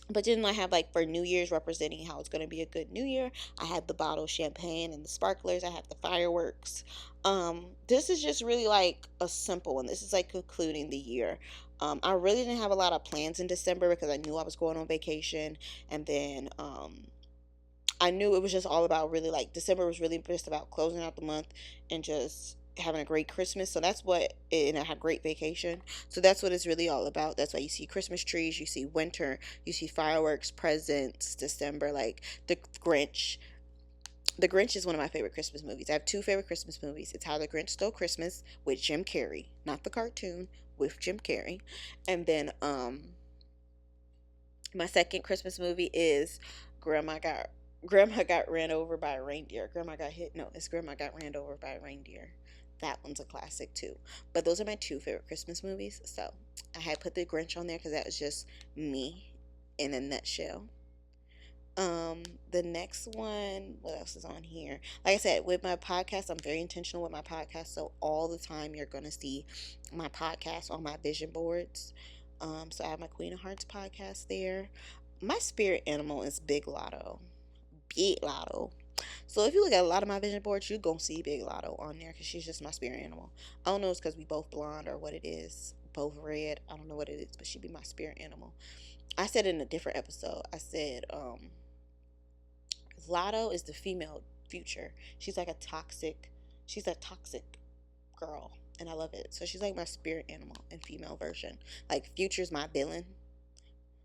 but then I have, like, for New Year's, representing how it's going to be a good New Year, I have the bottle of champagne and the sparklers. I have the fireworks. This is just really like a simple one. This is like concluding the year. I really didn't have a lot of plans in December because I knew I was going on vacation. And then I knew it was just all about, really, like, December was really just about closing out the month and just having a great Christmas. So that's what, and I had a great vacation. So that's what it's really all about. That's why you see Christmas trees, you see winter, you see fireworks, presents, December, like the Grinch. The Grinch is one of my favorite Christmas movies. I have two favorite Christmas movies. It's How the Grinch Stole Christmas with Jim Carrey, not the cartoon, with Jim Carrey. And then my second Christmas movie is Grandma Got Grandma got ran over by a reindeer. Grandma got hit. No, it's Grandma Got ran over by a reindeer. That one's a classic too. But those are my two favorite Christmas movies. So I had put the Grinch on there because that was just me in a nutshell. The next one, what else is on here? Like I said, with my podcast, I'm very intentional with my podcast. So all the time you're gonna see my podcast on my vision boards. So I have my Queen of Hearts podcast there. My spirit animal is Big Lotto. Big Lotto. So if you look at a lot of my vision boards, you're gonna see Big Lotto on there because she's just my spirit animal. I don't know if it's because we both blonde or what it is. Both red. I don't know what it is, but she'd be my spirit animal. I said in a different episode, I said, Lotto is the female Future. She's a toxic girl, and I love it. So she's like my spirit animal and female version. Like, Future's my villain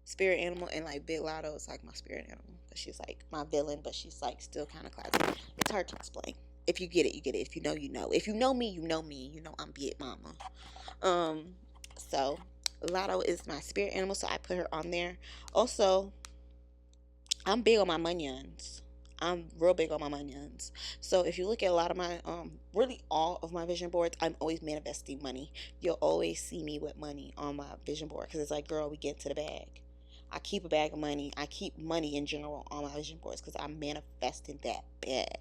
spirit animal, and like Big Lotto is like my spirit animal. But she's like my villain, but she's like still kind of classy. It's hard to explain. If you get it, you get it. If you know, you know. If you know me, you know me. You know I'm Big Mama. So Lotto is my spirit animal, so I put her on there. Also, I'm big on my munions. I'm real big on my munions. So if you look at a lot of my, really all of my vision boards, I'm always manifesting money. You'll always see me with money on my vision board because it's like, girl, we get to the bag. I keep a bag of money. I keep money in general on my vision boards because I'm manifesting that bag.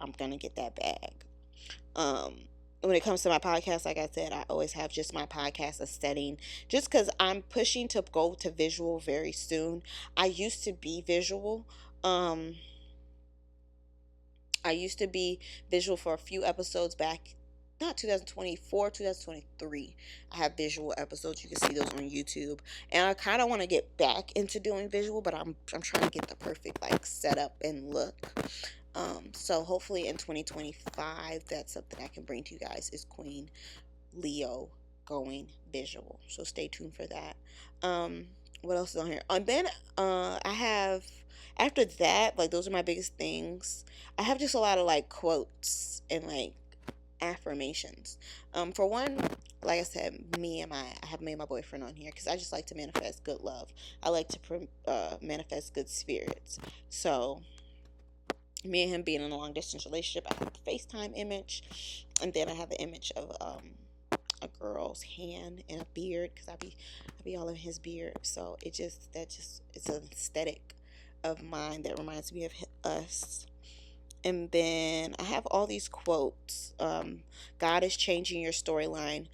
I'm gonna get that bag. Um, when it comes to my podcast, like I said, I always have just my podcast a setting just because I'm pushing to go to visual very soon. I used to be visual. Um, I used to be visual for a few episodes back, not 2024, 2023. I have visual episodes. You can see those on YouTube. And I kind of want to get back into doing visual, but I'm trying to get the perfect like setup and look. So hopefully in 2025, that's something I can bring to you guys is Queen Leo going visual. So stay tuned for that. Um, what else is on here? And then I have, after that, like those are my biggest things. I have just a lot of like quotes and like affirmations. For one, like I said, I have me and my boyfriend on here because I just like to manifest good love. I like to manifest good spirits. So me and him being in a long distance relationship, I have the FaceTime image, and then I have the image of a girl's hand and a beard because I be all in his beard. So it's an aesthetic of mine that reminds me of us. And then I have all these quotes. God is changing your storyline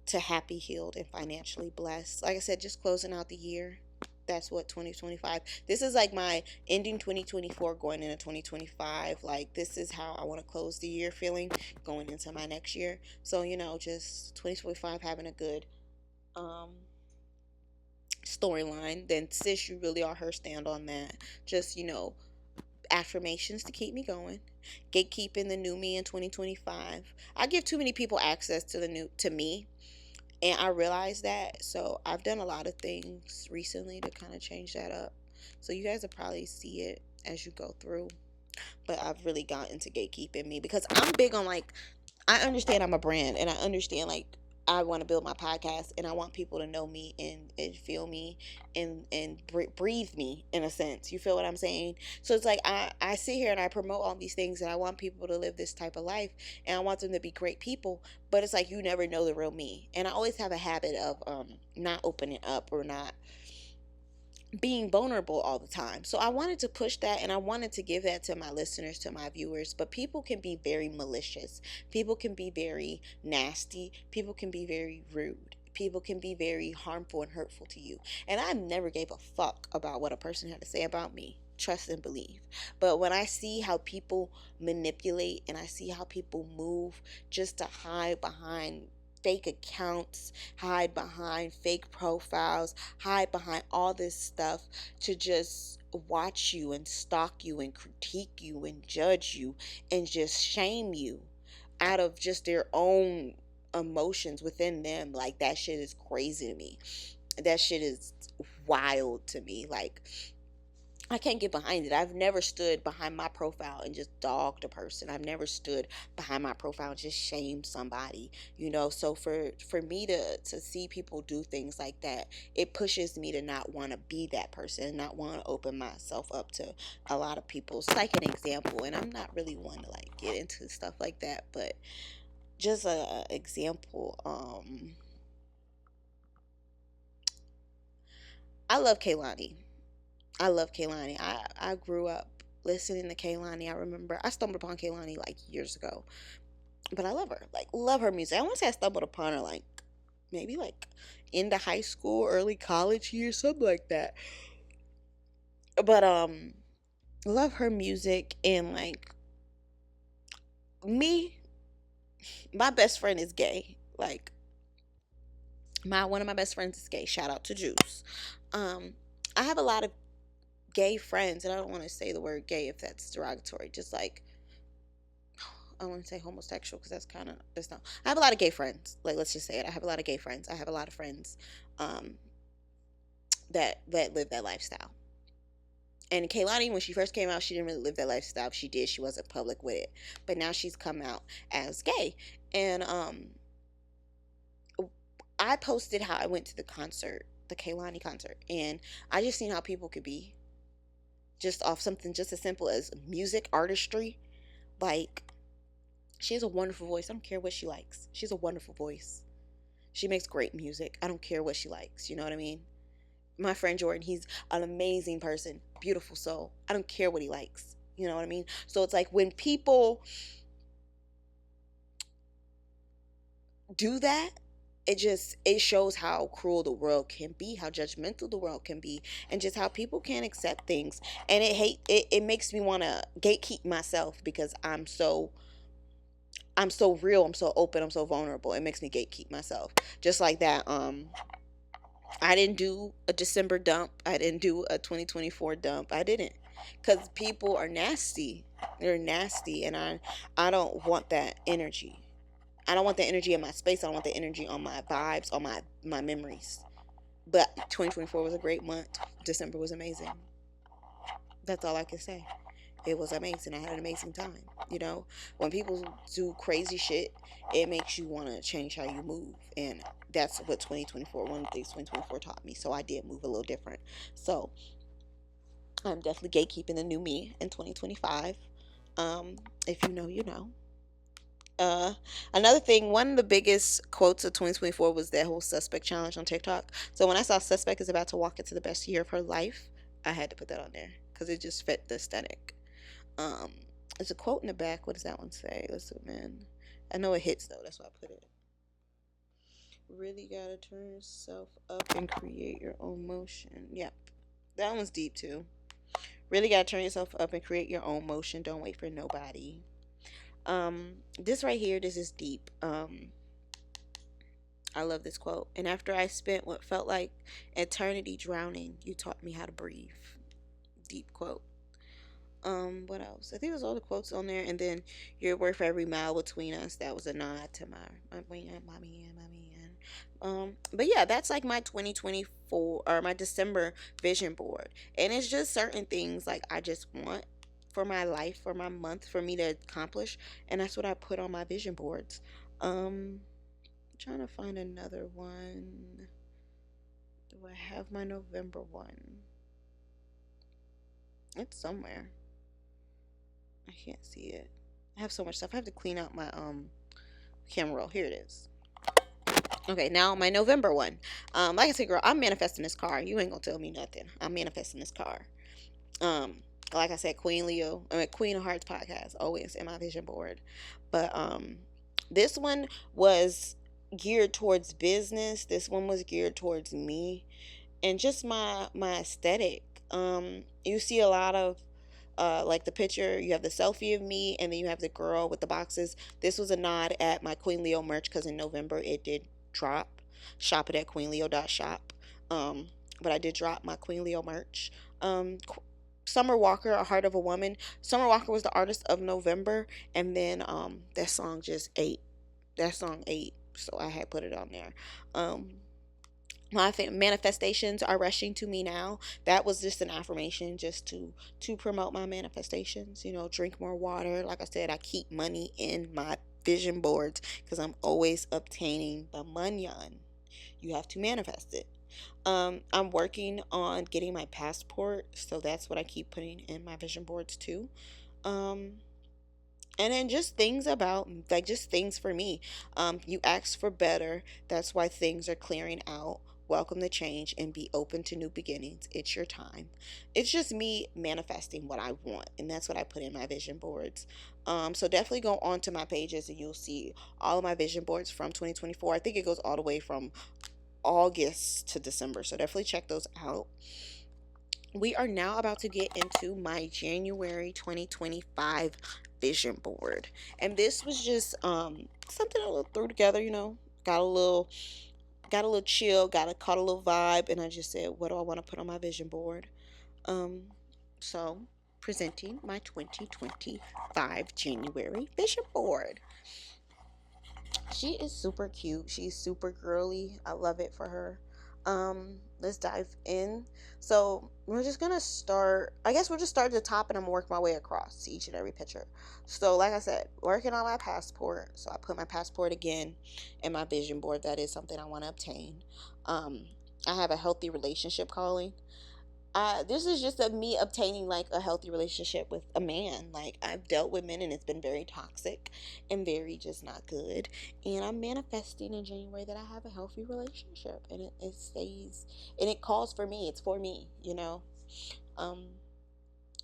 to happy, healed, and financially blessed. Like I said, just closing out the year. That's what 2025. This is like my ending 2024 going into 2025. Like this is how I want to close the year feeling going into my next year. So, just 2025 having a good storyline. Then sis, you really are her, stand on that. Just, affirmations to keep me going. Gatekeeping the new me in 2025. I give too many people access to the new to me, and I realize that. So I've done a lot of things recently to kind of change that up. So you guys will probably see it as you go through. But I've really gotten into gatekeeping me because I'm big on like, I understand I'm a brand, and I understand like I want to build my podcast, and I want people to know me and feel me and breathe me in a sense. You feel what I'm saying? So it's like I sit here and I promote all these things, and I want people to live this type of life, and I want them to be great people. But it's like you never know the real me, and I always have a habit of not opening up or not being vulnerable all the time. So I wanted to push that, and I wanted to give that to my listeners, to my viewers. But people can be very malicious. People can be very nasty. People can be very rude. People can be very harmful and hurtful to you. And I never gave a fuck about what a person had to say about me. Trust and believe. But when I see how people manipulate and I see how people move just to hide behind fake accounts, hide behind fake profiles, hide behind all this stuff to just watch you and stalk you and critique you and judge you and just shame you out of just their own emotions within them. Like that shit is crazy to me. That shit is wild to me. Like I can't get behind it. I've never stood behind my profile and just dogged a person. I've never stood behind my profile and just shamed somebody. So for me to see people do things like that, it pushes me to not want to be that person, not want to open myself up to a lot of people. It's like an example, and I'm not really one to like get into stuff like that, but just a example. I love Kaylani. I love Kaylani. I grew up listening to Kaylani. I remember I stumbled upon Kaylani like years ago, but I love her. Like love her music. I want to say I stumbled upon her like maybe like into high school, early college years, something like that. But love her music, and like me, my best friend is gay. Like my one of my best friends is gay. Shout out to Juice. Um, I have a lot of gay friends, and I don't want to say the word gay if that's derogatory. Just like I want to say homosexual because that's not. I have a lot of gay friends. Like let's just say it. I have a lot of gay friends. I have a lot of friends, um, that live that lifestyle. And Kaylani, when she first came out, she didn't really live that lifestyle. She did. She wasn't public with it, but now she's come out as gay. And I posted how I went to the concert, the Kaylani concert, and I just seen how people could be just off something just as simple as music, artistry. Like she has a wonderful voice. I don't care what she likes. She has a wonderful voice. She makes great music. I don't care what she likes. You know what I mean? My friend Jordan, he's an amazing person, beautiful soul. I don't care what he likes. You know what I mean? So it's like when people do that, it shows how cruel the world can be, how judgmental the world can be, and just how people can't accept things. And it makes me want to gatekeep myself because I'm so real, I'm so open, I'm so vulnerable. It makes me gatekeep myself. Just like that, I didn't do a December dump. I didn't do a 2024 dump. I didn't. Cuz people are nasty. They're nasty, and I don't want that energy. I don't want the energy in my space. I don't want the energy on my vibes, on my memories. But 2024 was a great month. December was amazing. That's all I can say. It was amazing. I had an amazing time. You know, when people do crazy shit, it makes you want to change how you move. And that's what 2024, one of the things 2024 taught me. So I did move a little different. So I'm definitely gatekeeping the new me in 2025. If you know, you know. Uh, Another thing, one of the biggest quotes of 2024 was that whole suspect challenge on TikTok. So when I saw suspect is about to walk into the best year of her life, I had to put that on there because it just fit the aesthetic. Um, there's a quote in the back. What does that one say? Listen, man. I know it hits though. That's why I put it. Really gotta turn yourself up and create your own motion. Yep, that one's deep too. Really gotta turn yourself up and create your own motion. Don't wait for nobody. This right here, this is deep. I love this quote. And after I spent what felt like eternity drowning, you taught me how to breathe. Deep quote. What else? I think there's all the quotes on there, and then you're worth every mile between us. That was a nod to my mommy and mommy and but yeah, that's like my 2024 or my December vision board, and it's just certain things like I just want for my life, for my month, for me to accomplish, and that's what I put on my vision boards. I'm trying to find another one. Do I have my November one? It's somewhere. I can't see it. I have so much stuff. I have to clean out my camera roll. Here it is. Okay, now my November one. Like I said, girl, I'm manifesting this car. You ain't gonna tell me nothing. I'm manifesting this car. Um, like I said, Queen Leo. I mean Queen of Hearts podcast always in my vision board. But this one was geared towards business. This one was geared towards me and just my aesthetic. You see a lot of like the picture, you have the selfie of me, and then you have the girl with the boxes. This was a nod at my Queen Leo merch because in November it did drop. Shop it at queenleo.shop. But I did drop my Queen Leo merch. Summer Walker, A Heart of a Woman. Summer Walker was the artist of November, and then that song just ate. That song ate, so I had put it on there. My manifestations are rushing to me now. That was just an affirmation just to promote my manifestations. You know, drink more water. Like I said, I keep money in my vision boards because I'm always obtaining the money. You have to manifest it. I'm working on getting my passport, so that's what I keep putting in my vision boards too. um and then just things about like just things for me. You ask for better. That's why things are clearing out. Welcome the change and be open to new beginnings. It's your time. It's just me manifesting what I want, and that's what I put in my vision boards. So definitely go on to my pages and you'll see all of my vision boards from 2024. I think it goes all the way from August to December, so definitely check those out. We are now about to get into my January 2025 vision board. And this was just something I threw together, you know. Got a little chill, caught a little vibe, and I just said, what do I want to put on my vision board? Um so presenting my 2025 January vision board. She is super cute. She's super girly. I love it for her. Let's dive in. So we're just gonna start. I guess we'll just start at the top, and I'm gonna work my way across to each and every picture. So, like I said, working on my passport. So I put my passport again in my vision board. That is something I want to obtain. Um, I have a healthy relationship calling. This is just me obtaining like a healthy relationship with a man. Like I've dealt with men and it's been very toxic and very just not good. And I'm manifesting in January that I have a healthy relationship, and it stays and it calls for me. It's for me, you know. Um,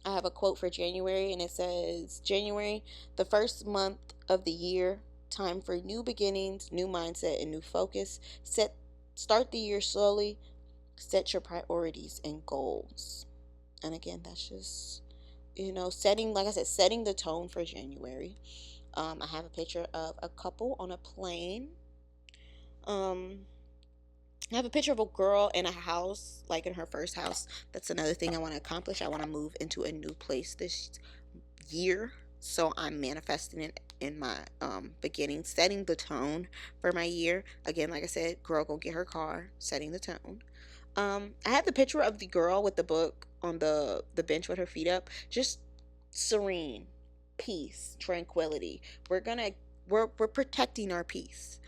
I have a quote for January, and it says, January, the first month of the year, time for new beginnings, new mindset, and new focus. Start the year slowly. Set your priorities and goals. And again, that's just, you know, setting, like I said, setting the tone for January. I have a picture of a couple on a plane. um I have a picture of a girl in a house, like in her first house. That's another thing I want to accomplish. I want to move into a new place this year, so I'm manifesting it in my beginning, setting the tone for my year. Again, like I said, girl go get her car, setting the tone. I had the picture of the girl with the book on the bench with her feet up, just serene, peace, tranquility. We're protecting our peace.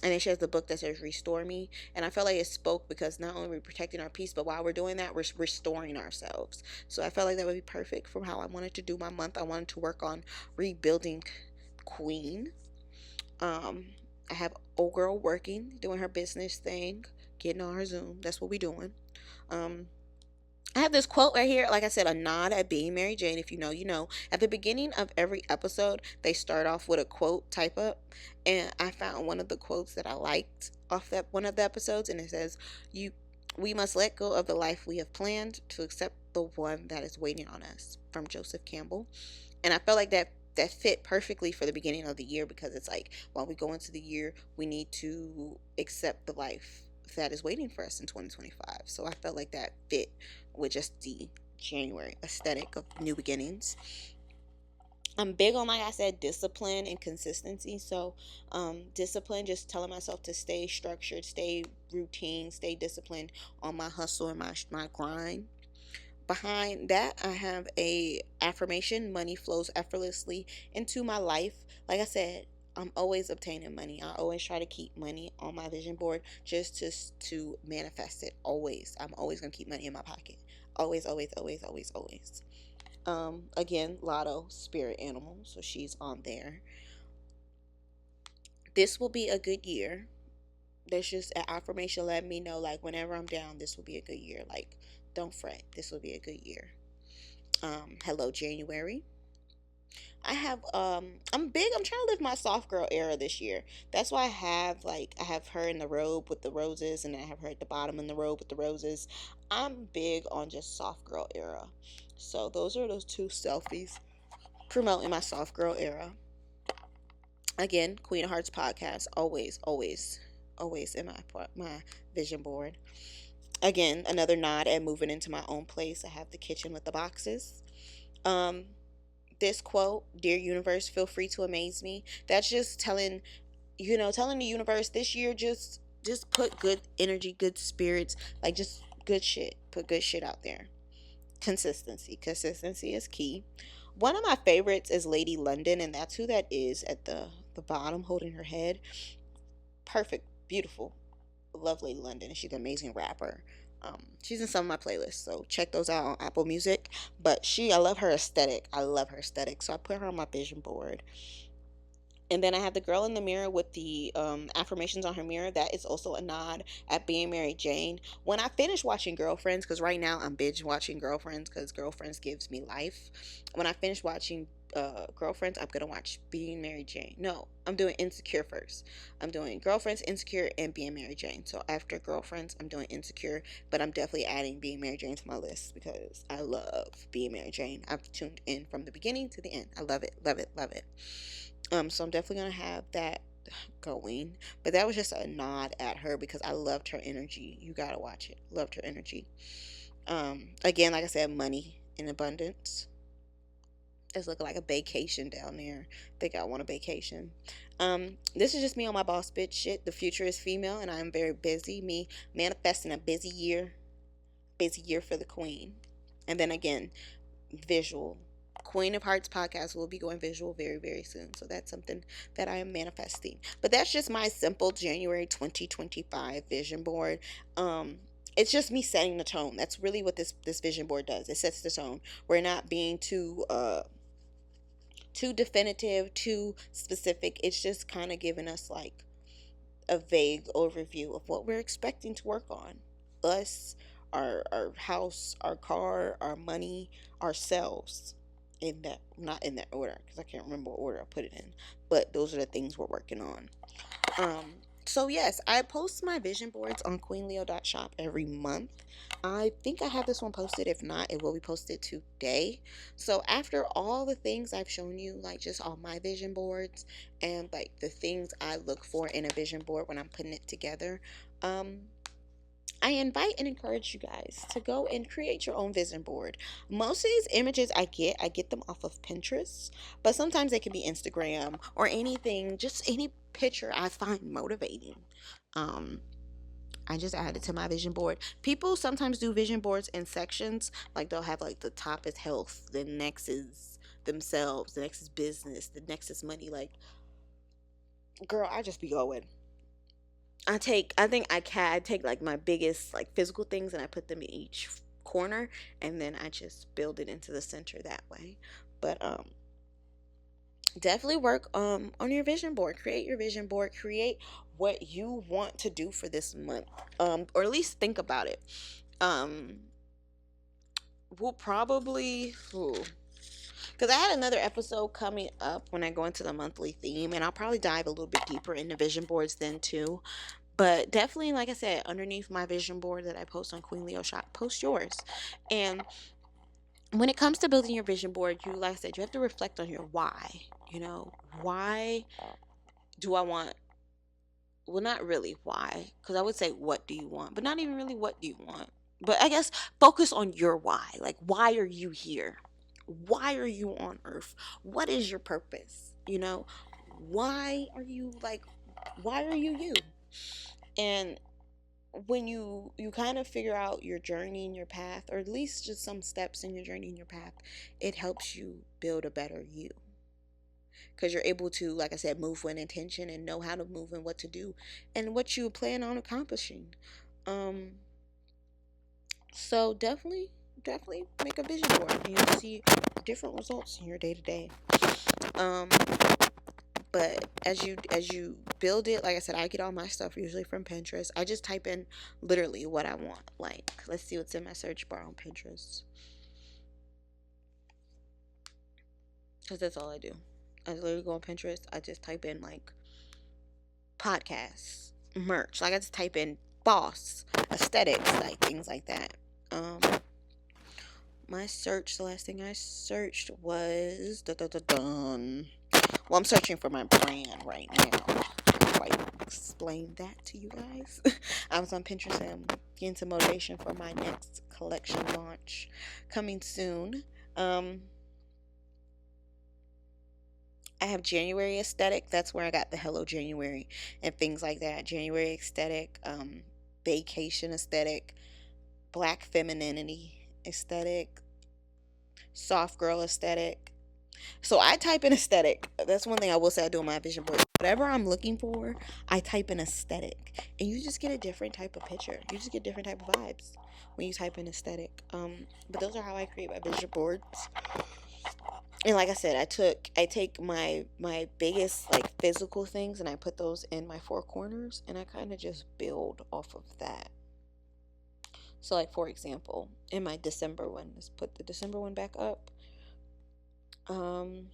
And then she has the book that says "Restore Me," and I felt like it spoke because not only are we protecting our peace, but while we're doing that, we're restoring ourselves. So I felt like that would be perfect for how I wanted to do my month. I wanted to work on rebuilding Qween. Um, I have old girl working, doing her business thing, getting on her Zoom. That's what we doing. Um, I have this quote right here. Like I said, a nod at being Mary Jane. If you know, you know. At the beginning of every episode, they start off with a quote type up, and I found one of the quotes that I liked off that one of the episodes, and it says, "You, we must let go of the life we have planned to accept the one that is waiting on us." From Joseph Campbell. And I felt like that fit perfectly for the beginning of the year, because it's like while we go into the year, we need to accept the life that is waiting for us in 2025. So I felt like that fit with just the January aesthetic of new beginnings. I'm big on, like I said, discipline and consistency. So discipline, just telling myself to stay structured, stay routine, stay disciplined on my hustle and my grind. Behind that, I have a affirmation: money flows effortlessly into my life. Like I said, I'm always obtaining money. I always try to keep money on my vision board just to manifest it. Always. I'm always going to keep money in my pocket. Always, always, always, always, always. Again, Lotto, spirit animal, so she's on there. This will be a good year. There's just an affirmation letting me know, like, whenever I'm down, this will be a good year. Like, don't fret, this will be a good year. Hello January. I'm trying to live my soft girl era this year. That's why I have her in the robe with the roses, and I have her at the bottom in the robe with the roses. I'm big on just soft girl era. So those are those two selfies promoting my soft girl era. Again, Queen of Hearts podcast, always, always, always in my vision board. Again, another nod at moving into my own place. I have the kitchen with the boxes. Um, this quote: "Dear universe, feel free to amaze me." That's just telling the universe this year, just put good energy, good spirits, like just good shit. Put good shit out there. Consistency is key. One of my favorites is Lady London, and that's who that is at the bottom holding her head. Perfect, beautiful, lovely London. She's an amazing rapper. She's in some of my playlists, so check those out on Apple Music. But I love her aesthetic. I love her aesthetic, so I put her on my vision board. And then I have the girl in the mirror with the affirmations on her mirror. That is also a nod at being Mary Jane. When I finish watching Girlfriends, because right now I'm binge watching Girlfriends because Girlfriends gives me life. When I finish watching Girlfriends, I'm gonna watch Being Mary Jane. No, I'm doing Insecure first. I'm doing Girlfriends, Insecure, and Being Mary Jane. So after Girlfriends, I'm doing Insecure, but I'm definitely adding Being Mary Jane to my list because I love Being Mary Jane. I've tuned in from the beginning to the end. I love it, love it, love it. So I'm definitely gonna have that going. But that was just a nod at her because I loved her energy. You gotta watch it. Loved her energy. Again, like I said, money in abundance. It's looking like a vacation down there. I think I want a vacation. This is just me on my boss bitch shit. The future is female, and I am very busy. Me manifesting a busy year. Busy year for the queen. And then again, visual. Queen of Hearts podcast will be going visual very, very soon. So that's something that I am manifesting. But that's just my simple January 2025 vision board. It's just me setting the tone. That's really what this vision board does. It sets the tone. We're not being too definitive, too specific. It's just kind of giving us like a vague overview of what we're expecting to work on. Us, our house, our car, our money, ourselves. In that, not in that order, because I can't remember what order I put it in. But those are the things we're working on. So yes, I post my vision boards on queenleo.shop every month. I think I have this one posted. If not, it will be posted today. So after all the things I've shown you, like just all my vision boards and like the things I look for in a vision board when I'm putting it together, I invite and encourage you guys to go and create your own vision board. Most of these images I get them off of Pinterest, but sometimes they can be Instagram or anything, just any picture I find motivating. Um, I just add it to my vision board. People sometimes do vision boards in sections, like they'll have like the top is health, the next is themselves, the next is business, the next is money. Like, girl, I just be going. I take like my biggest like physical things and I put them in each corner and then I just build it into the center that way. But definitely work on your vision board. Create your vision board. Create what you want to do for this month. Or at least think about it. Um we'll probably because I had another episode coming up when I go into the monthly theme, and I'll probably dive a little bit deeper into vision boards then too. But definitely, like I said, underneath my vision board that I post on Queen Leo Shop, post yours. And when it comes to building your vision board, you, like I said, you have to reflect on your why. You know, why do I want, well, not really why, because I would say, what do you want? But not even really what do you want. But I guess focus on your why. Like, why are you here? Why are you on earth? What is your purpose? You know, why are you like, why are you you? And when you kind of figure out your journey and your path, or at least just some steps in your journey and your path, it helps you build a better you, because you're able to, like I said, move with intention and know how to move and what to do and what you plan on accomplishing. um so definitely make a vision board and you'll see different results in your day to day. um but as you build it, like I said, I get all my stuff usually from Pinterest. I just type in literally what I want. Like, let's see what's in my search bar on Pinterest, because that's all I do. I literally go on Pinterest, I just type in like podcasts, merch, like I just type in boss, aesthetics, like things like that. um my search, the last thing I searched was dun. Well, I'm searching for my brand right now. Quite explain that to you guys. I was on Pinterest and I'm getting some motivation for my next collection launch coming soon. Um, I have January aesthetic. That's where I got the Hello January and things like that. January aesthetic, vacation aesthetic, black femininity aesthetic, soft girl aesthetic. So I type in aesthetic. That's one thing I will say I do on my vision board. Whatever I'm looking for, I type in aesthetic, and you just get a different type of picture. You just get different type of vibes when you type in aesthetic. But those are how I create my vision boards. And like I said, I take my biggest like physical things and I put those in my four corners, and I kind of just build off of that. So like for example, in my December one, let's put the December one back up. Um,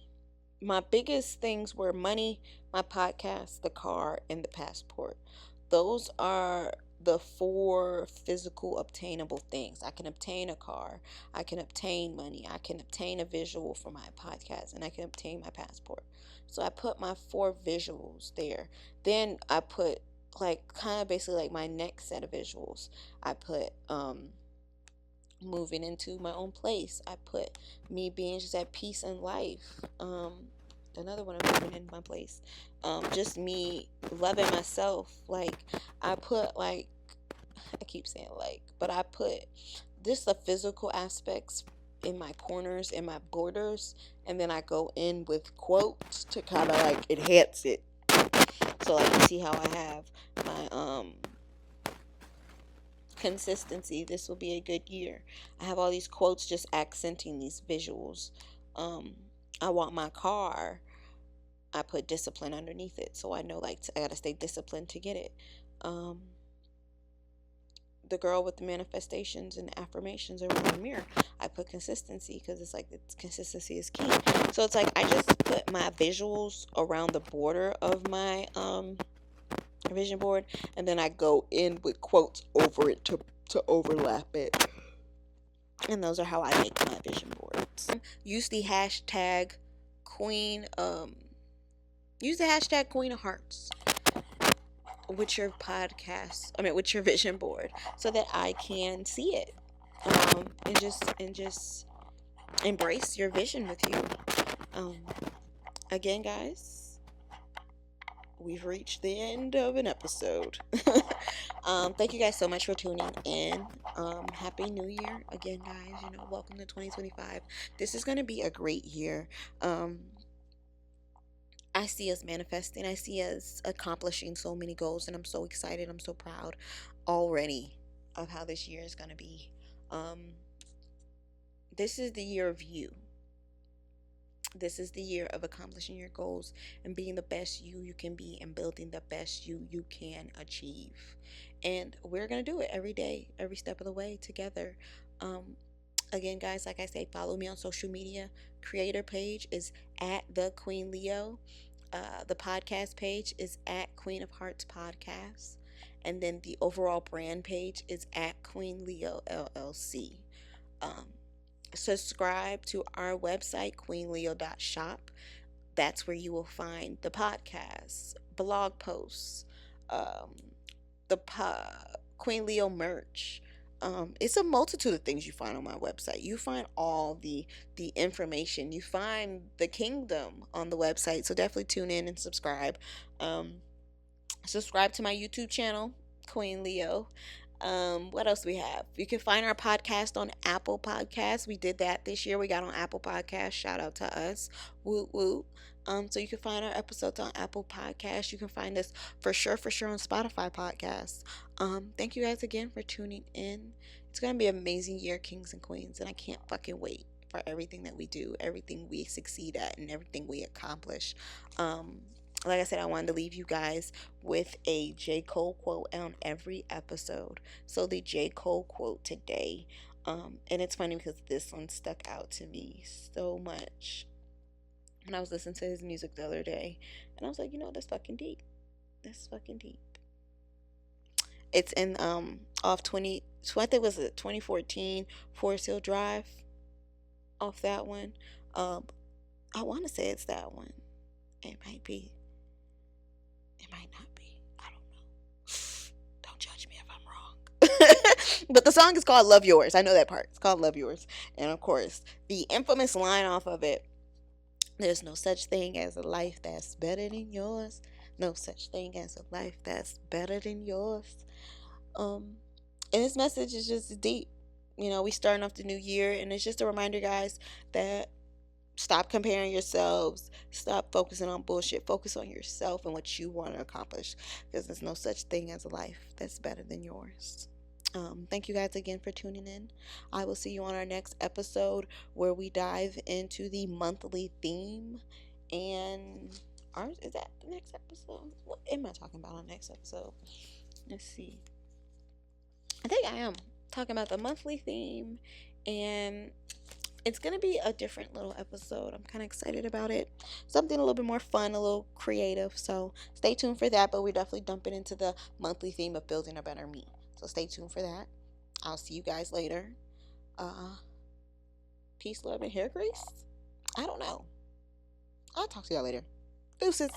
my biggest things were money, my podcast, the car, and the passport. Those are the four physical obtainable things. I can obtain a car, I can obtain money, I can obtain a visual for my podcast, and I can obtain my passport. So I put my four visuals there. Then I put like kind of basically like my next set of visuals. I put moving into my own place. I put me being just at peace in life. Another one, I'm moving into my place. Just me loving myself. Like I put like, I keep saying like, but I put just the physical aspects in my corners and my borders, and then I go in with quotes to kind of like enhance it. So like you see how I have my consistency, this will be a good year. I have all these quotes just accenting these visuals. um I want my car, I put discipline underneath it, so I know like I gotta stay disciplined to get it. um the girl with the manifestations and affirmations around the mirror, I put consistency, because it's like consistency is key. So it's like I just put my visuals around the border of my vision board, and then I go in with quotes over it to overlap it. And those are how I make my vision boards. Use the hashtag Queen. Use the hashtag Queen of Hearts. with your podcast, I mean, with your vision board, so that I can see it, and just embrace your vision with you. Um, Again, guys, we've reached the end of an episode. Thank you guys so much for tuning in. Happy New Year again, guys. Welcome to 2025. This is going to be a great year. Um, I see us manifesting. I see us accomplishing so many goals, and I'm so excited. I'm so proud already of how this year is going to be. Um, this is the year of you. This is the year of accomplishing your goals and being the best you can be and building the best you can achieve. And we're going to do it every day, every step of the way together. Um, Again, guys, like I say, follow me on social media. Creator page is at the Queen Leo. The podcast page is at Queen of Hearts Podcast. And then the overall brand page is at Queen Leo LLC. Um, Subscribe to our website, queenleo.shop. That's where you will find the podcasts, blog posts, um, the Queen Leo merch. It's a multitude of things you find on my website. You find all the information. You find the kingdom on the website. So definitely tune in and subscribe. Um, Subscribe to my YouTube channel, Queen Leo. What else do we have? You can find our podcast on Apple Podcasts. We did that this year. We got on Apple Podcasts. Shout out to us. Woo woo. So you can find our episodes on Apple Podcasts. You can find us for sure on Spotify Podcasts. Thank you guys again for tuning in. It's gonna be an amazing year, kings and queens, and I can't fucking wait for everything that we do, everything we succeed at, and everything we accomplish. Um, like I said, I wanted to leave you guys with a J. Cole quote on every episode. So the J. Cole quote today, and it's funny because this one stuck out to me so much when I was listening to his music the other day, and I was like, that's fucking deep. That's fucking deep. It's in off 20. So I think it was it 2014 Forest Hill Drive. Off that one, um, I want to say it's that one. It might be. It might not be. I don't know. Don't judge me if I'm wrong. But the song is called Love Yours. I know that part. It's called Love Yours. And of course, the infamous line off of it, there's no such thing as a life that's better than yours. No such thing as a life that's better than yours. Um, and this message is just deep. We starting off the new year, and it's just a reminder, guys, that stop comparing yourselves. Stop focusing on bullshit. Focus on yourself and what you want to accomplish, because there's no such thing as a life that's better than yours. Thank you guys again for tuning in. I will see you on our next episode where we dive into the monthly theme. And ours is that the next episode? What am I talking about on the next episode? Let's see. I think I am talking about the monthly theme, and it's going to be a different little episode. I'm kind of excited about it. Something a little bit more fun, a little creative. So stay tuned for that. But we're definitely dumping into the monthly theme of building a better me. So stay tuned for that. I'll see you guys later. Peace, love, and hair grease? I don't know. I'll talk to y'all later. Deuces.